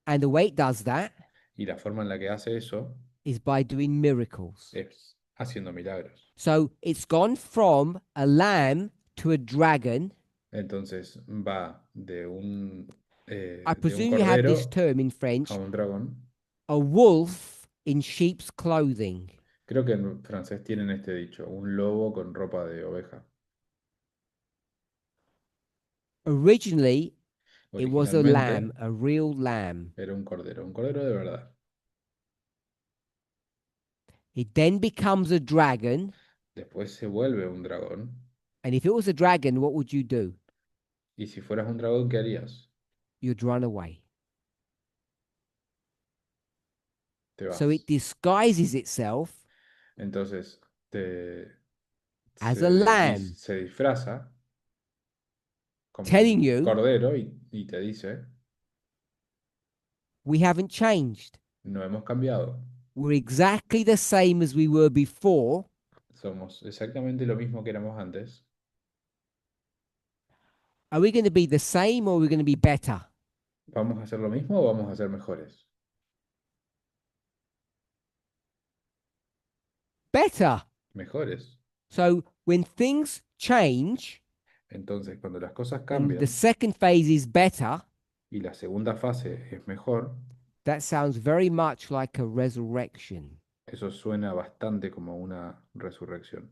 A: And the way it does that
B: Y la forma en la que hace eso
A: is by doing miracles.
B: es haciendo milagros.
A: So it's gone from a lamb to a dragon.
B: Entonces va de un
A: I presume you have
B: cordero
A: this term in French,
B: a un dragón.
A: a wolf in sheep's clothing.
B: Creo que en francés tienen este dicho, un lobo con ropa de oveja.
A: Originally, it was a lamb,
B: Originalmente
A: a real lamb.
B: era un cordero de verdad.
A: It then becomes a dragon.
B: Después se vuelve un dragón.
A: And if it was a dragon, what would you do?
B: Y si fueras un dragón, ¿qué harías?
A: You'd run away.
B: Te vas.
A: So it disguises itself
B: Entonces
A: as a lamb,
B: se disfraza como
A: telling
B: un
A: you
B: cordero y te dice,
A: we haven't changed.
B: no hemos cambiado.
A: We're exactly the same as we were before.
B: Somos exactamente lo mismo que éramos antes.
A: Are we going to be the same or are we going to be better?
B: ¿Vamos a hacer lo mismo o vamos a ser mejores?
A: Better.
B: Mejores.
A: So when things change
B: Entonces, cuando las cosas
A: and
B: cambian
A: the second phase is better,
B: y la segunda fase es mejor,
A: that sounds very much like a resurrection.
B: eso suena bastante como una resurrección.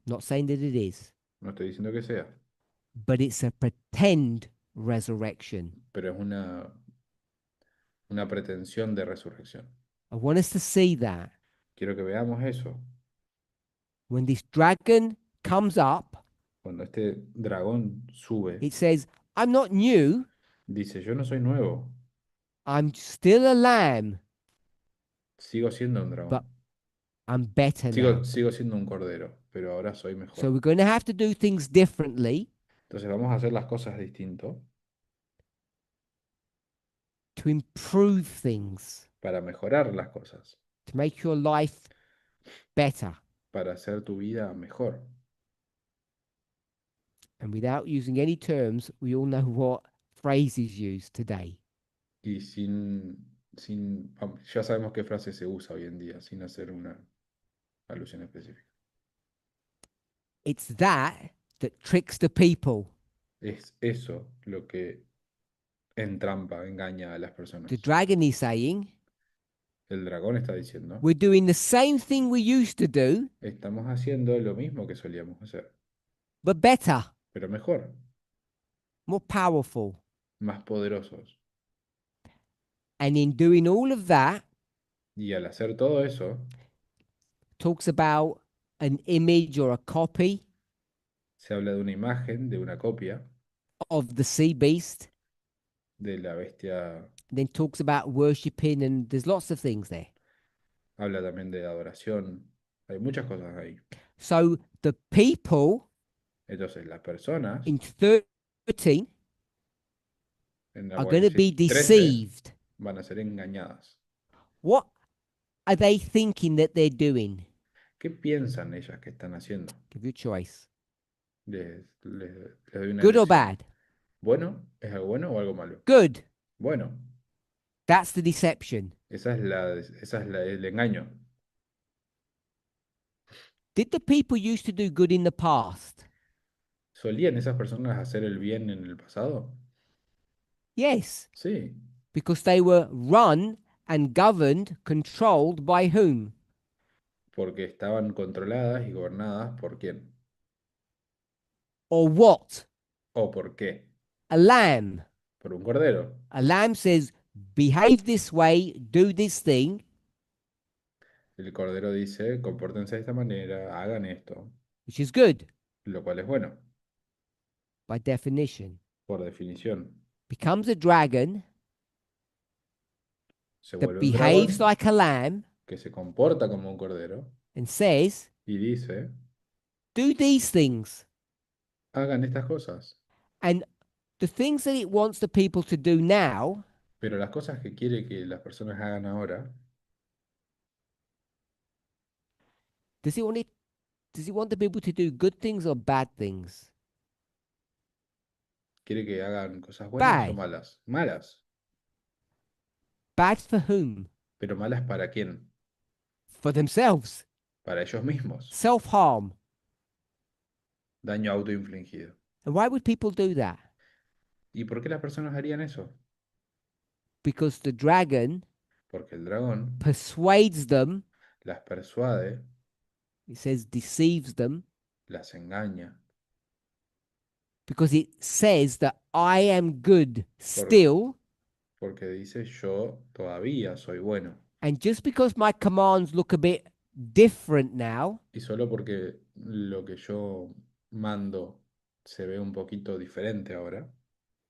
A: Not saying that it is,
B: No estoy diciendo que sea,
A: but it's a pretend resurrection.
B: pero es una pretensión de resurrección.
A: I want us to see that
B: Quiero que veamos eso.
A: when this dragon comes up,
B: Cuando este dragón sube,
A: it says, I'm not new,
B: Dice, yo no soy nuevo,
A: I'm still a lamb,
B: sigo siendo un dragón.
A: but I'm better now.
B: Sigo siendo un cordero, pero ahora soy
A: So
B: mejor.
A: we're going to have to do things differently
B: Entonces vamos a hacer las cosas distinto
A: to improve things,
B: para mejorar las cosas,
A: to make your life better.
B: para hacer tu vida mejor.
A: And without using any terms, we all know what phrases used today.
B: Y ya sabemos qué frase se usa hoy en día, sin hacer una alusión específica.
A: It's that tricks the people.
B: Es eso lo que entrampa, engaña a las personas.
A: The dragon is saying,
B: El dragón está diciendo,
A: we're doing the same thing we used to do,
B: estamos haciendo lo mismo que solíamos hacer,
A: but better,
B: pero mejor,
A: more powerful.
B: más poderosos.
A: And in doing all of that,
B: Y al hacer todo eso,
A: talks about an image or a copy
B: se habla de una imagen, de una copia
A: of the sea beast,
B: de la bestia,
A: then talks about worshipping, and there's lots of things there.
B: habla también de adoración. Hay muchas cosas ahí.
A: So the people
B: Entonces, las personas
A: in 13
B: en
A: are going to be
B: Apocalipsis 13
A: deceived.
B: van a ser engañadas.
A: What are they thinking that they're doing?
B: ¿Qué piensan ellas que están haciendo?
A: Give you a choice.
B: Les doy una
A: Good or
B: elección.
A: bad?
B: ¿Bueno? ¿Es algo bueno o algo malo?
A: Good.
B: Bueno,
A: That's the deception.
B: esa es el engaño.
A: Did the people used to do good in the past?
B: ¿Solían esas personas hacer el bien en el pasado?
A: Yes,
B: Sí,
A: because they were run and governed, controlled by whom?
B: porque estaban controladas y gobernadas por quién.
A: Or what?
B: ¿O por qué?
A: A lamb.
B: Por un cordero.
A: A lamb says, behave this way, do this thing,
B: El cordero dice, compórtense de esta manera, hagan esto,
A: which is good
B: lo cual es bueno,
A: by definition.
B: por definición.
A: Becomes a dragon
B: Se
A: that
B: vuelve un
A: behaves
B: dragón
A: like a lamb
B: que se comporta como un cordero
A: and says,
B: y dice,
A: do these things.
B: hagan estas cosas.
A: And the things that it wants the people to do now
B: Pero las cosas que quiere que las personas hagan ahora,
A: does it want the people to do good things or bad things?
B: quiere que hagan cosas buenas o
A: Bad.
B: malas. Malas.
A: Bad for whom?
B: Pero malas ¿para quién?
A: For themselves.
B: Para ellos mismos.
A: Self-harm.
B: Daño autoinfligido.
A: And why would people do that?
B: ¿Y por qué las personas harían eso?
A: Because the dragon
B: Porque el dragón
A: persuades them,
B: las persuade,
A: it says deceives them,
B: las engaña,
A: because it says that I am good still,
B: porque dice yo todavía soy bueno.
A: and just because my commands look a bit different now,
B: Y solo porque lo que yo mando se ve un poquito diferente ahora,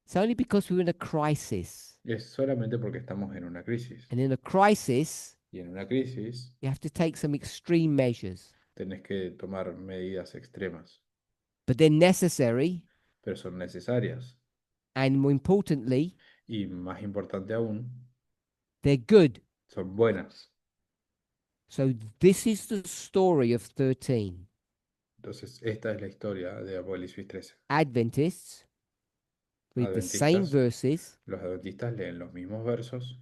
A: it's only because we're in a crisis.
B: es solamente porque estamos en una crisis.
A: And in a crisis,
B: Y en una crisis
A: you have to take some extreme measures,
B: tenés que tomar medidas extremas,
A: but they're necessary,
B: pero son necesarias.
A: and more importantly,
B: Y más importante aún,
A: they're good.
B: son buenas.
A: So this is the story of 13.
B: Entonces, esta es la historia de Apocalipsis 13.
A: Adventists read the same
B: Adventistas.
A: verses
B: Los adventistas leen los mismos versos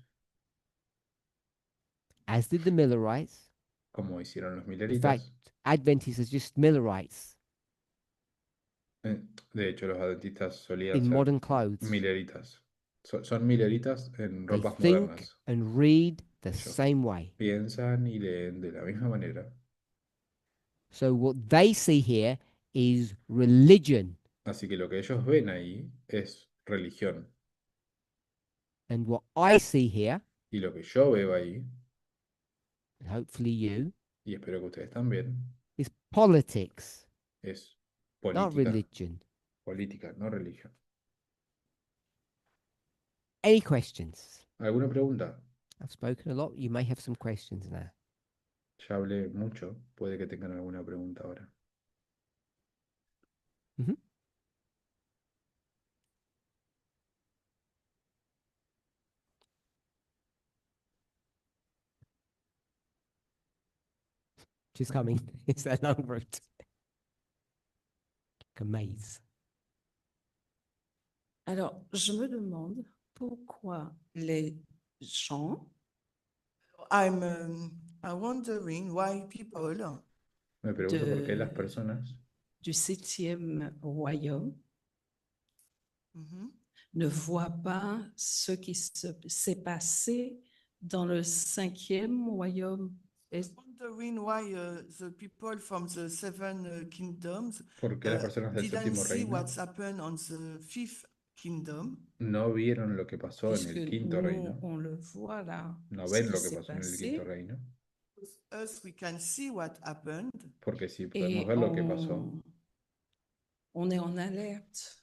A: as did the Millerites.
B: como hicieron los
A: In
B: mileritas.
A: fact, Adventists are just Millerites
B: De hecho, los adventistas solían
A: in
B: ser
A: modern clothes.
B: mileritas. Son mileritas en
A: They
B: ropas
A: think
B: modernas.
A: and read the
B: Ellos
A: same way.
B: piensan y leen de la misma manera.
A: So what they see here is religion,
B: Así que lo que ellos ven ahí es religión.
A: and what I see here,
B: Y lo que yo veo ahí,
A: and hopefully you,
B: y espero que ustedes también,
A: is politics,
B: es
A: not
B: política.
A: religion.
B: Política, no religión.
A: Any questions?
B: ¿Alguna pregunta?
A: I've spoken a lot. You may have some questions now.
B: Ya hablé mucho. Puede que tengan alguna pregunta ahora.
A: Mhm. She's coming. It's a long route. Like a maze.
C: Alors, je me demande pourquoi les gens
D: I'm wondering why people
B: Me pregunto por qué las
C: de-
B: personas
C: du 7e royaume
D: mhm,
C: ne voient pas ce qui s'est passé dans le 5e royaume.
D: wondering why the people from the seven kingdoms
B: ¿Por qué las personas del
D: didn't
B: séptimo
D: see
B: reino
D: what's happened on the fifth kingdom.
B: no vieron lo que pasó en
C: Puisque
B: el quinto
C: nous,
B: reino?
C: on le voit là,
B: No
C: ce
B: ven
C: qui
B: lo que
C: s'est
B: pasó en el quinto
C: passé,
B: reino.
D: Us, we can see what happened,
B: Porque si podemos
C: et
B: ver lo que pasó
C: on est en alerte.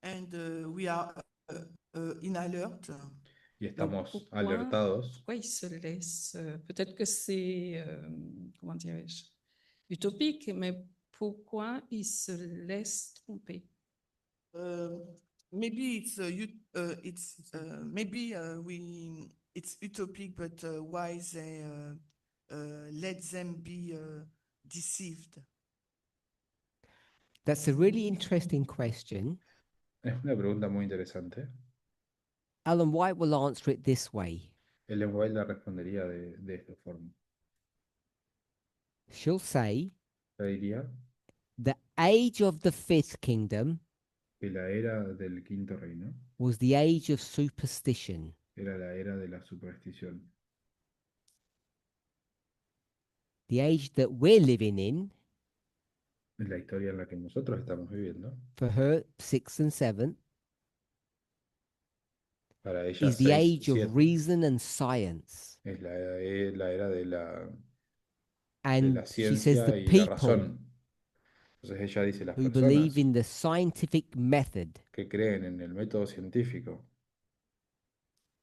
D: and we are in alert.
B: y
C: Donc,
B: estamos alertados,
C: pourquoi ils se laissent, peut-être que c'est, comment dirais-je, utopique, mais pourquoi ils se laissent tromper?
D: Maybe it's utopic, but why they let them be deceived?
A: That's a really interesting question.
B: es una pregunta muy interesante.
A: Alan White will answer it this way.
B: Ellen White la respondería de esta forma.
A: She'll say,
B: Ella diría
A: the age of the fifth kingdom
B: que la era del quinto reino
A: was the age of superstition.
B: era la era de la superstición.
A: The age that we're living in,
B: Es la historia en la que nosotros estamos viviendo.
A: for her, 6th and 7th,
B: Para ella,
A: is the
B: 6,
A: age
B: 7
A: of reason and science.
B: es la era de la
A: And she says the
B: ciencia y la
A: people
B: razón. Entonces ella dice, las
A: who believe
B: personas
A: in the scientific method,
B: que creen en el método científico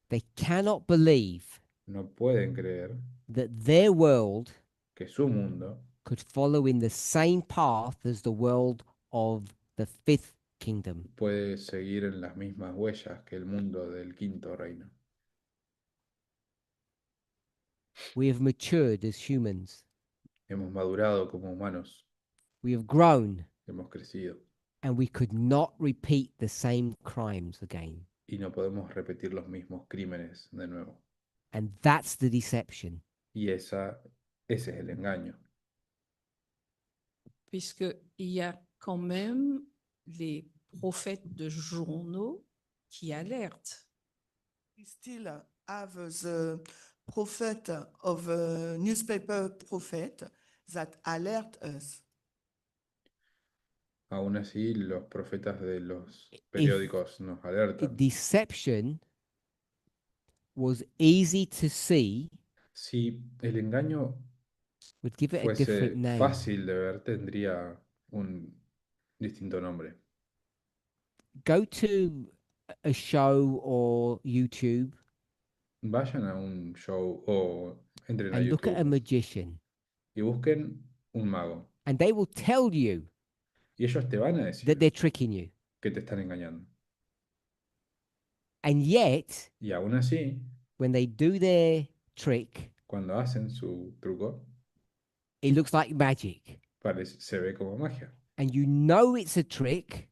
A: they cannot believe
B: no pueden creer
A: that their world
B: que su mundo
A: could follow in the same path as the world of the fifth kingdom.
B: puede seguir en las mismas huellas que el mundo del quinto reino.
A: We have matured as humans.
B: Hemos madurado como humanos,
A: We have grown,
B: hemos crecido
A: and we could not repeat the same crimes again.
B: y no podemos repetir los mismos crímenes de nuevo.
A: And that's the deception.
B: Y ese es el engaño.
C: Puisqu'il y a quand même les prophètes de journaux qui alertent.
D: We still have the prophet of newspaper prophet that alert us.
B: Aún así, los profetas de los periódicos nos alertan.
A: Deception was easy to see,
B: Si el engaño
A: would give it a
B: fuese
A: different name.
B: fácil de ver, tendría un distinto nombre.
A: Go to a show or YouTube
B: Vayan a un show o entren a
A: and look at a
B: YouTube
A: magician,
B: y busquen un mago.
A: and they will tell you
B: Y ellos te van a
A: that
B: decir
A: they're tricking you.
B: que te están engañando.
A: And yet,
B: Y aún así,
A: when they do their trick,
B: cuando hacen su truco,
A: it looks like magic.
B: se ve como magia.
A: And you know it's a trick,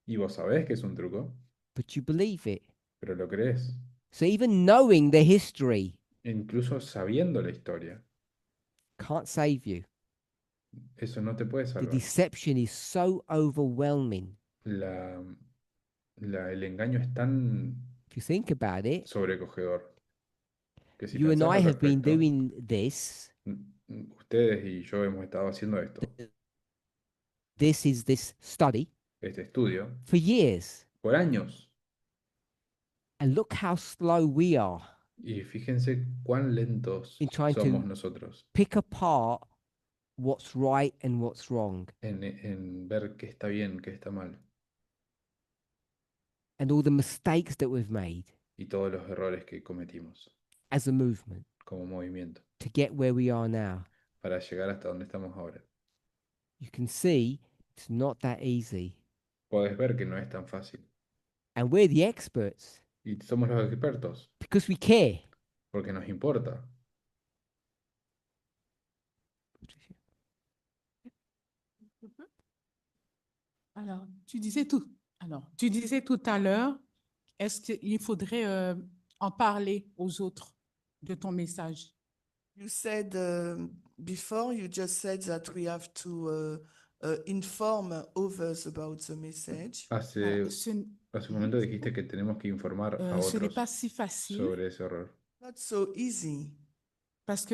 B: Y vos sabés que es un truco,
A: but you believe it.
B: pero lo crees.
A: So even knowing the history
B: Incluso sabiendo la historia,
A: can't save you.
B: eso no te puede
A: The
B: salvar.
A: deception is so overwhelming.
B: El engaño es tan
A: If you think about it,
B: sobrecogedor que si
A: you and
B: pensás
A: I
B: al
A: have been
B: respecto,
A: doing this.
B: ustedes y yo hemos estado haciendo esto,
A: This study
B: este estudio,
A: for years.
B: por años.
A: And look how slow we are
B: Y fíjense cuán lentos
A: in trying
B: somos
A: to
B: nosotros
A: pick apart what's right and what's wrong.
B: en ver qué está bien, qué está mal.
A: and all the mistakes that we've made
B: y todos los errores que cometimos
A: as a movement
B: como movimiento
A: to get where we are now.
B: para llegar hasta donde estamos ahora.
A: You can see it's not that easy.
B: Puedes ver que no es tan fácil.
A: And we're the experts
B: Y somos los expertos
A: because we care.
B: porque nos importa.
E: Alors, tu disais tout. Alors, tu disais tout à l'heure, est-ce qu'il faudrait en parler aux autres de ton message?
D: You said before, you just said that we have to inform others about the message.
B: Hace
E: Ce,
B: un momento dijiste que tenemos que informar a
E: ce n'est
B: otros
E: pas si facile
B: sobre ese error.
D: Not so easy
E: parce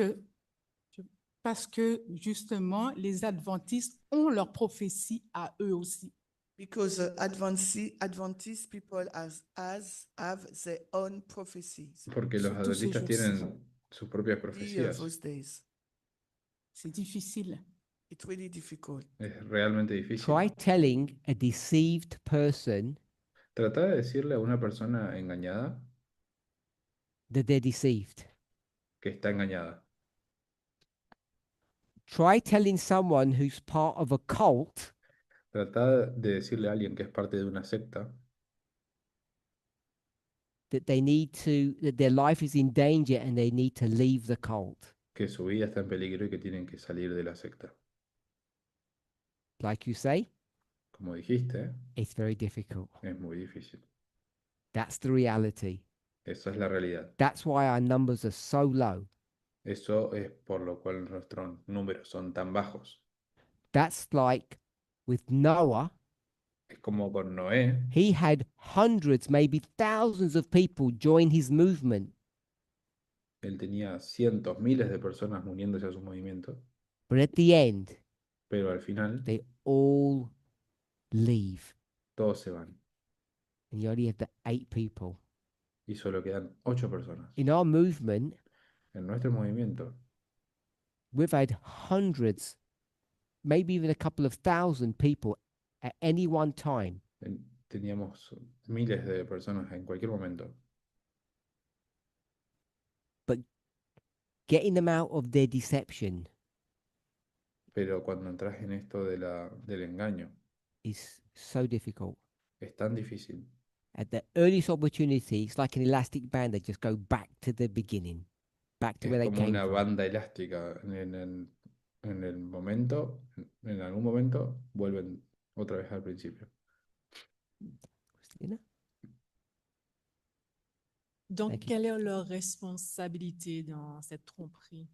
E: que justement, les adventistes ont leur prophétie à eux aussi.
D: because Adventist people have their own prophecies.
B: Porque los
E: Surtout ces
B: adventistas
E: jours-ci.
B: tienen sus propias
D: Be,
B: profecías.
D: those days.
E: C'est difficile.
D: It's really difficult.
B: Es realmente difícil.
A: Try telling a deceived person
B: Trata de decirle a una persona engañada
A: that they're deceived.
B: que está engañada.
A: Try telling someone who's part of a cult
B: Trata de decirle a alguien que es parte de una secta
A: that that their life is in danger and they need to leave the cult.
B: que su vida está en peligro y que tienen que salir de la secta.
A: Like you say,
B: Como dijiste,
A: it's very difficult.
B: es muy difícil.
A: That's the reality.
B: Esa es la realidad.
A: That's why our numbers are so low.
B: Eso es por lo cual nuestros números son tan bajos.
A: That's like with Noah,
B: Es como con Noé,
A: he had hundreds, maybe thousands of people join his movement,
B: él tenía cientos, miles de personas uniéndose a su movimiento,
A: but at the end,
B: pero al final
A: they all leave.
B: todos se van
A: And you only have the 8 people.
B: y solo quedan 8 personas.
A: In our movement,
B: En nuestro movimiento
A: we've had hundreds, maybe even a couple of thousand people at any one time.
B: teníamos miles de personas en cualquier momento,
A: Getting them out of their deception
B: pero cuando entras en esto del engaño,
A: is so difficult.
B: es tan difícil.
A: At the earliest opportunity, it's like an elastic band. They just go back to the beginning, back to
B: Es
A: where they
B: como
A: came
B: una
A: from.
B: banda elástica. En el momento, en algún momento, vuelven otra vez al principio.
A: Christina?
F: Donc,
A: Thank you.
F: quelle est leur responsabilité dans cette tromperie?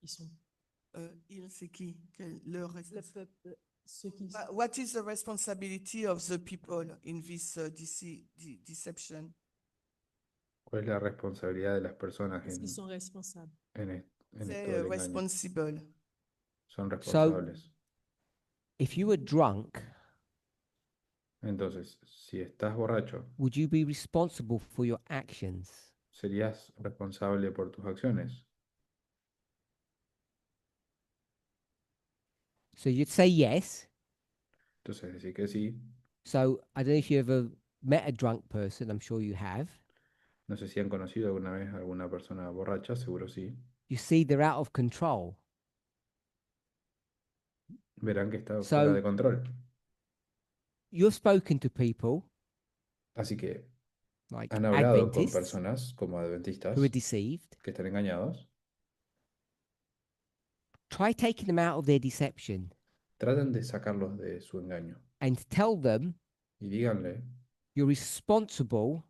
F: Ils sont
D: C'est qui? Leur
F: le
D: respons-
F: peuple, ceux qui
D: What is the responsibility of the people in this deception?
B: ¿Cuál es la responsabilidad de las personas
F: est-ce qu'ils sont responsables?
B: en esto del
D: They're
B: engaño?
D: responsible.
B: Son responsables.
A: If you were drunk,
B: Entonces, si estás borracho,
A: would you be responsible for your actions?
B: ¿serías responsable por tus acciones?
A: So you'd say yes.
B: Entonces, decir que sí.
A: So I don't know if you ever met a drunk person. I'm sure you have.
B: No sé si han conocido alguna vez a alguna persona borracha, seguro sí.
A: You see they're out of control.
B: Verán que está
A: So-
B: fuera de control.
A: You've spoken to people
B: Así que
A: like
B: han hablado con
A: Adventists
B: personas como adventistas
A: who are deceived.
B: que están engañados.
A: Try taking them out of their deception
B: Traten de sacarlos de su engaño
A: and tell them
B: y díganle,
A: you're responsible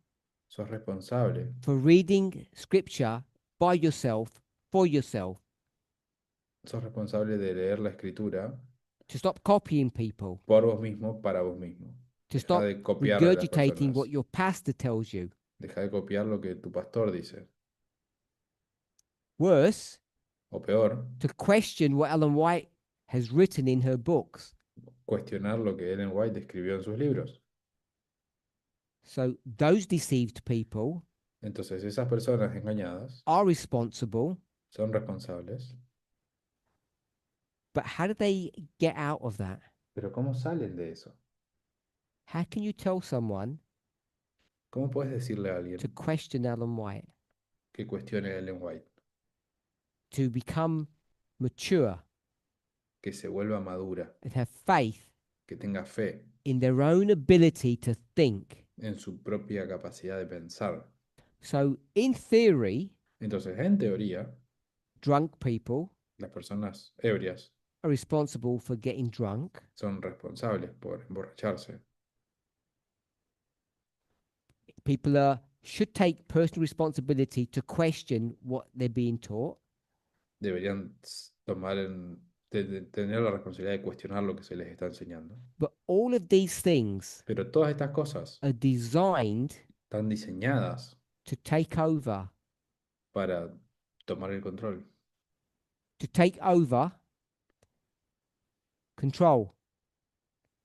B: sos responsable
A: for reading scripture by yourself, for yourself,
B: sos responsable de leer la escritura
A: to stop copying people,
B: por vos mismo, para vos mismo.
A: to
B: Deja
A: stop
B: de copiar a las
A: regurgitating what
B: personas.
A: your pastor tells you.
B: Deja de copiar lo que tu pastor dice.
A: Worse,
B: O peor,
A: to question what Ellen White has written in her books.
B: cuestionar lo que Ellen White escribió en sus libros.
A: So those deceived people
B: Entonces, esas personas engañadas
A: are responsible,
B: son responsables.
A: but how do they get out of that?
B: Pero ¿cómo salen de eso?
A: How can you tell someone
B: ¿Cómo puedes decirle a
A: to
B: alguien
A: question Ellen White,
B: que cuestione a Ellen White,
A: to become mature
B: que se vuelva madura,
A: and have faith
B: que tenga fe
A: in their own ability to think?
B: en su propia capacidad de pensar?
A: So, in theory,
B: Entonces, en teoría,
A: drunk people
B: las personas ebrias
A: are responsible for getting drunk.
B: son responsables por emborracharse.
A: People should take personal responsibility to question what they're being taught.
B: Deberían tener la responsabilidad de cuestionar lo que se les está enseñando.
A: But all of these things
B: Pero todas estas cosas
A: are designed
B: están diseñadas
A: to take over,
B: para tomar el control,
A: control,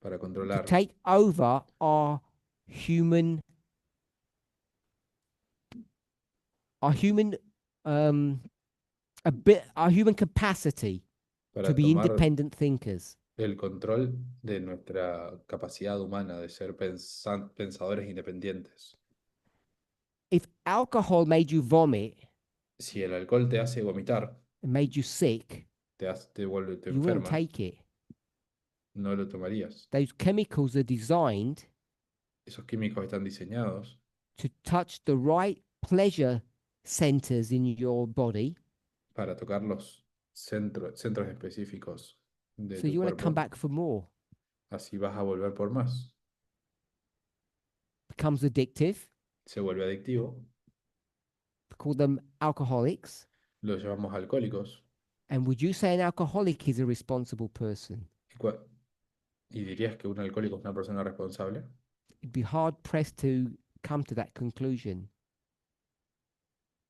B: para
A: to
B: controlar,
A: take over our human our human capacity to
B: para
A: be
B: tomar
A: independent thinkers.
B: el control de nuestra capacidad humana de ser pensadores independientes.
A: If alcohol made you vomit
B: Si el alcohol te hace vomitar,
A: and made you sick,
B: te
A: you wouldn't
B: enferma,
A: take it.
B: no lo tomarías.
A: Those chemicals are designed
B: Esos químicos están diseñados
A: to touch the right pleasure centers in your body.
B: para tocar los centros específicos de
A: So
B: tu
A: you want to come
B: cuerpo.
A: back for more.
B: Así vas a volver por más.
A: Becomes addictive.
B: Se vuelve adictivo.
A: Call them alcoholics.
B: Los llamamos alcohólicos.
A: And would you say an alcoholic is a responsible person?
B: ¿Y dirías que un alcohólico es una persona responsable?
A: It'd be hard pressed to come to that conclusion.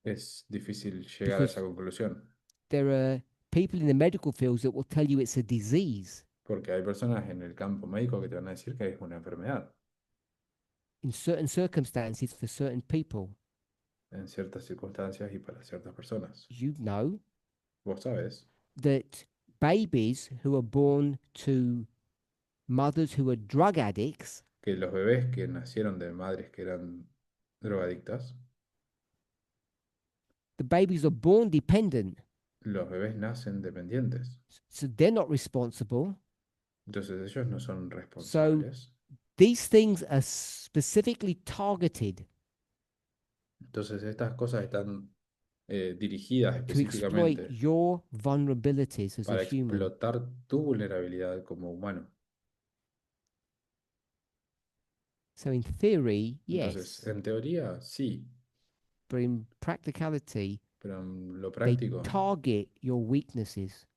B: Es difícil llegar a
A: Because
B: esa conclusión.
A: there are people in the medical fields that will tell you it's a disease.
B: Porque hay personas en el campo médico que te van a decir que es una enfermedad.
A: In certain circumstances for certain people.
B: En ciertas circunstancias y para ciertas personas.
A: You know
B: Vos sabés
A: that babies who are born to mothers who are drug addicts
B: que los bebés que nacieron de madres que eran drogadictas,
A: the babies are born dependent,
B: los bebés nacen dependientes.
A: so they're not responsible.
B: Entonces ellos no son responsables.
A: These things are specifically targeted
B: Entonces estas cosas están dirigidas
A: to exploit
B: específicamente
A: your vulnerabilities as a
B: para
A: human.
B: explotar tu vulnerabilidad como humano.
A: So in theory,
B: Entonces,
A: yes,
B: en teoría, sí,
A: but in practicality,
B: pero en lo
A: they
B: práctico
A: target your weaknesses.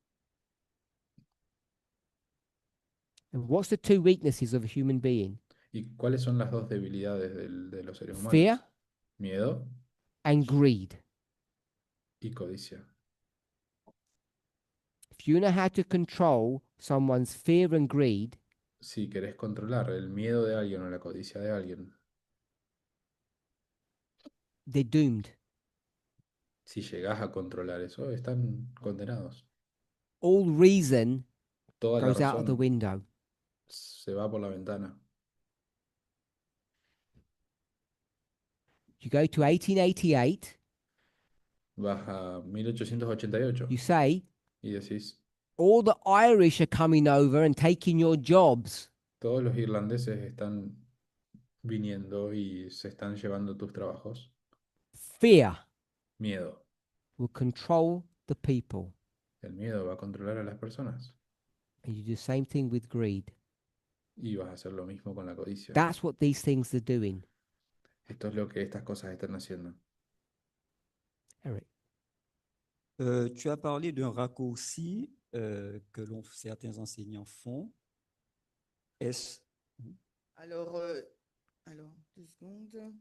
A: And what's the two weaknesses of a human being?
B: ¿Y cuáles son las dos debilidades de los seres humanos?
A: Fear
B: Miedo
A: and greed.
B: y codicia.
A: If you know how to control someone's fear and greed,
B: Si querés controlar el miedo de alguien o la codicia de alguien,
A: they're doomed.
B: si llegás a controlar eso, están condenados.
A: All reason
B: Toda la
A: goes out of the
B: razón
A: window.
B: se va por la ventana.
A: You go to 1888,
B: Vas a 1888
A: you say,
B: y decís,
A: all the Irish are coming over and taking your jobs.
B: todos los irlandeses están viniendo y se están llevando tus trabajos.
A: Fear
B: Miedo.
A: will control the people.
B: El miedo va a controlar a las personas.
A: And you do the same thing with greed.
B: Y vas a hacer lo mismo con la codicia.
A: That's what these things are doing.
B: Esto es lo que estas cosas están haciendo.
A: Eric.
G: Tu as parlé d'un raccourci que certains enseignants font. Est-ce
D: Alors, 2 secondes.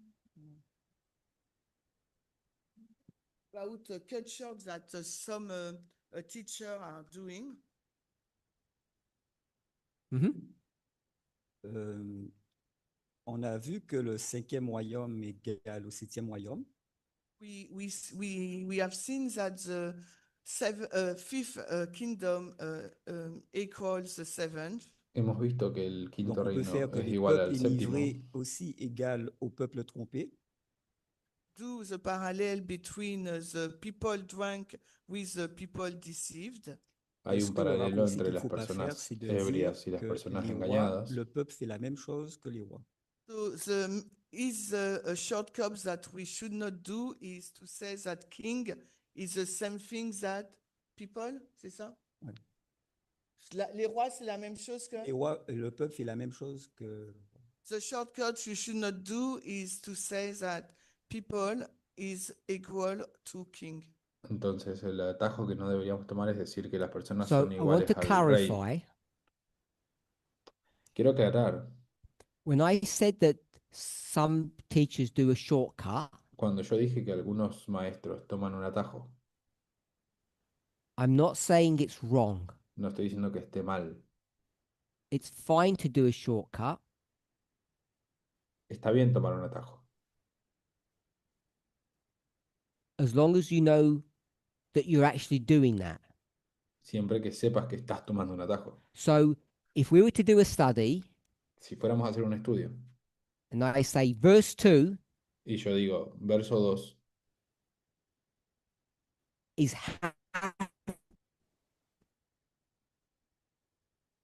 D: About a culture that some teachers are doing.
G: on a vu que le 5e royaume est égal au 7e royaume.
D: We have seen that the fifth kingdom equals the seventh.
B: hemos visto que el
G: Donc,
B: quinto
G: on peut
B: reino
G: faire que
B: es
G: les
B: igual
G: peuples
B: al séptimo.
G: enivrés aussi égale au peuple trompé.
D: Do the parallel between the people drunk with the people deceived.
B: Hay
G: Est-ce
B: un
G: que le
B: paralelo
G: raccourci
B: entre
G: qu'il ne
B: las
G: faut pas faire,
B: personas
G: c'est de dire
B: ebrias y las
G: que
B: personas
G: les rois,
B: engañadas.
G: le peuple fait la même chose que les rois?
D: So is a shortcut that we should not do is to say that king is the same thing that people, c'est ça?
G: Ouais.
D: Les rois, c'est la même chose que...
G: Les rois, le peuple fait la même chose que...
D: The shortcut you should not do is to say that people is equal to king.
B: Entonces, el atajo que no deberíamos tomar es decir que las personas
A: So
B: son
A: I want
B: iguales
A: to
B: al rey.
A: clarify.
B: Quiero aclarar,
A: When I said that some teachers do a shortcut,
B: cuando yo dije que algunos maestros toman un atajo,
A: I'm not saying it's wrong.
B: no estoy diciendo que esté mal.
A: It's fine to do a shortcut
B: Está bien tomar un atajo,
A: as long as you know that you're actually doing that.
B: siempre que sepas que estás tomando un atajo.
A: So if we were to do a study
B: Si fuéramos a hacer un estudio
A: and I say verse 2
B: y yo digo, verso 2
A: is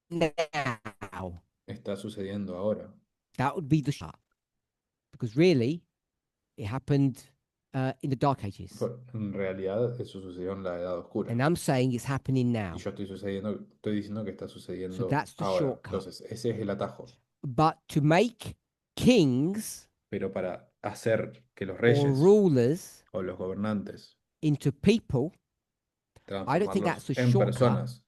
A: now,
B: está sucediendo ahora,
A: that would be the shot. Because really, it happened in the Dark Ages.
B: en realidad eso sucedió en la Edad Oscura.
A: And I'm saying it's happening now.
B: Y yo estoy diciendo que está sucediendo
A: that's the
B: ahora.
A: shortcut.
B: Entonces, ese es el atajo.
A: But to make kings
B: Pero para hacer que los
A: or
B: reyes
A: rulers
B: o los gobernantes
A: into people, I don't think
B: transformarlos
A: that's a
B: en
A: shortcut.
B: personas,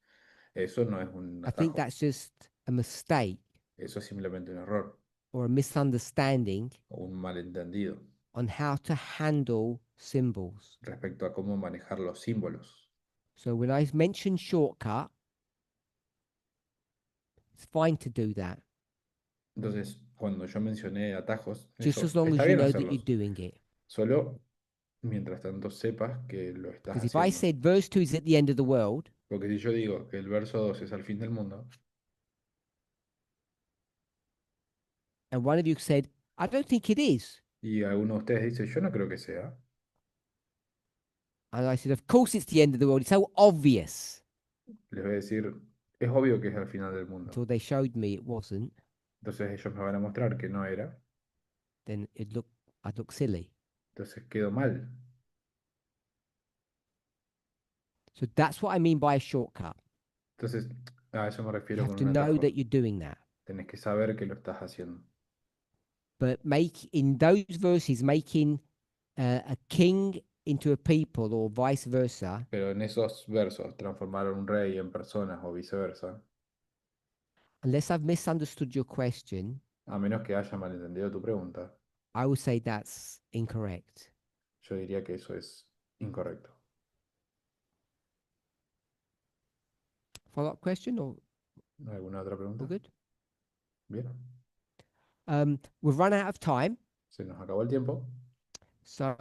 B: eso no es un
A: I think
B: atajo.
A: that's just a mistake
B: Eso es simplemente un error
A: or a misunderstanding
B: o un malentendido
A: on how to handle symbols.
B: respecto a cómo manejar los símbolos.
A: So when I mention shortcut, it's fine to do that,
B: Entonces, cuando yo mencioné atajos,
A: just
B: eso
A: as long as
B: está
A: you
B: bien
A: know that you're
B: hacerlos.
A: doing it.
B: Solo mientras tanto sepas que lo estás
A: Because if I
B: haciendo.
A: said verse 2 is at the end of the world,
B: Porque si yo digo que el verso 2 es al fin del mundo,
A: and one of you said, I don't think it is,
B: y alguno de ustedes dice, yo no creo que sea,
A: and I said, of course it's the end of the world, it's so obvious,
B: les voy a decir, es obvio que es al final del mundo.
A: until they showed me it wasn't,
B: Entonces ellos me van a mostrar que no era,
A: then I'd look silly.
B: entonces quedó mal.
A: So that's what I mean by a shortcut.
B: Entonces, a eso me
A: You
B: refiero
A: have
B: con
A: to
B: un
A: know
B: atajo.
A: that you're doing that.
B: Tenés que saber que lo estás haciendo.
A: But in those verses, making a king into a people or vice versa,
B: Pero en esos versos, transformar a un rey en personas o viceversa,
A: unless I've misunderstood your question,
B: a menos que haya malentendido tu pregunta,
A: I would say that's incorrect.
B: yo diría que eso es incorrecto.
A: Follow-up question or
B: ¿Alguna otra pregunta?
A: all good?
B: Bien,
A: We've run out of time,
B: se nos acabó el tiempo.
A: so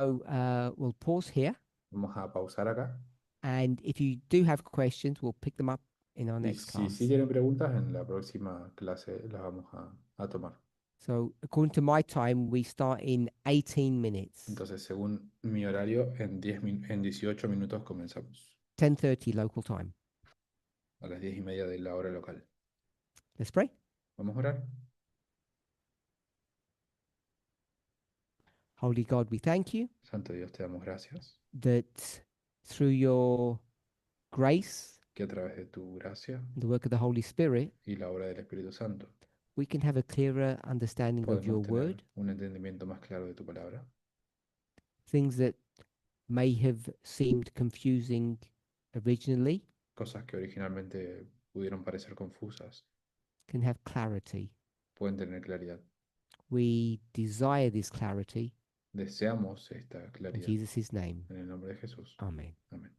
A: we'll pause here.
B: Vamos a pausar acá.
A: And if you do have questions, we'll pick them up in our
B: Y
A: next
B: si
A: class.
B: sí tienen preguntas, en la próxima clase las vamos a tomar.
A: So according to my time, we start in 18 minutes,
B: Entonces, según mi horario, en 18 minutos comenzamos.
A: 10:30 local time.
B: A las 10:30 de la hora local.
A: Let's pray.
B: Vamos a orar.
A: Holy God, we thank you
B: Santo Dios, te damos gracias
A: that through your grace,
B: que a través de tu gracia
A: the work of the Holy Spirit,
B: y la obra del Espíritu Santo
A: we can have a clearer understanding of your
B: podemos tener
A: word,
B: un entendimiento más claro de tu palabra.
A: things that may have seemed confusing originally
B: Cosas que originalmente pudieron parecer confusas
A: can have clarity.
B: pueden tener claridad.
A: We desire this clarity
B: Deseamos esta
A: in
B: claridad
A: Jesus' name.
B: en el nombre de Jesús.
A: Amen.
B: Amén.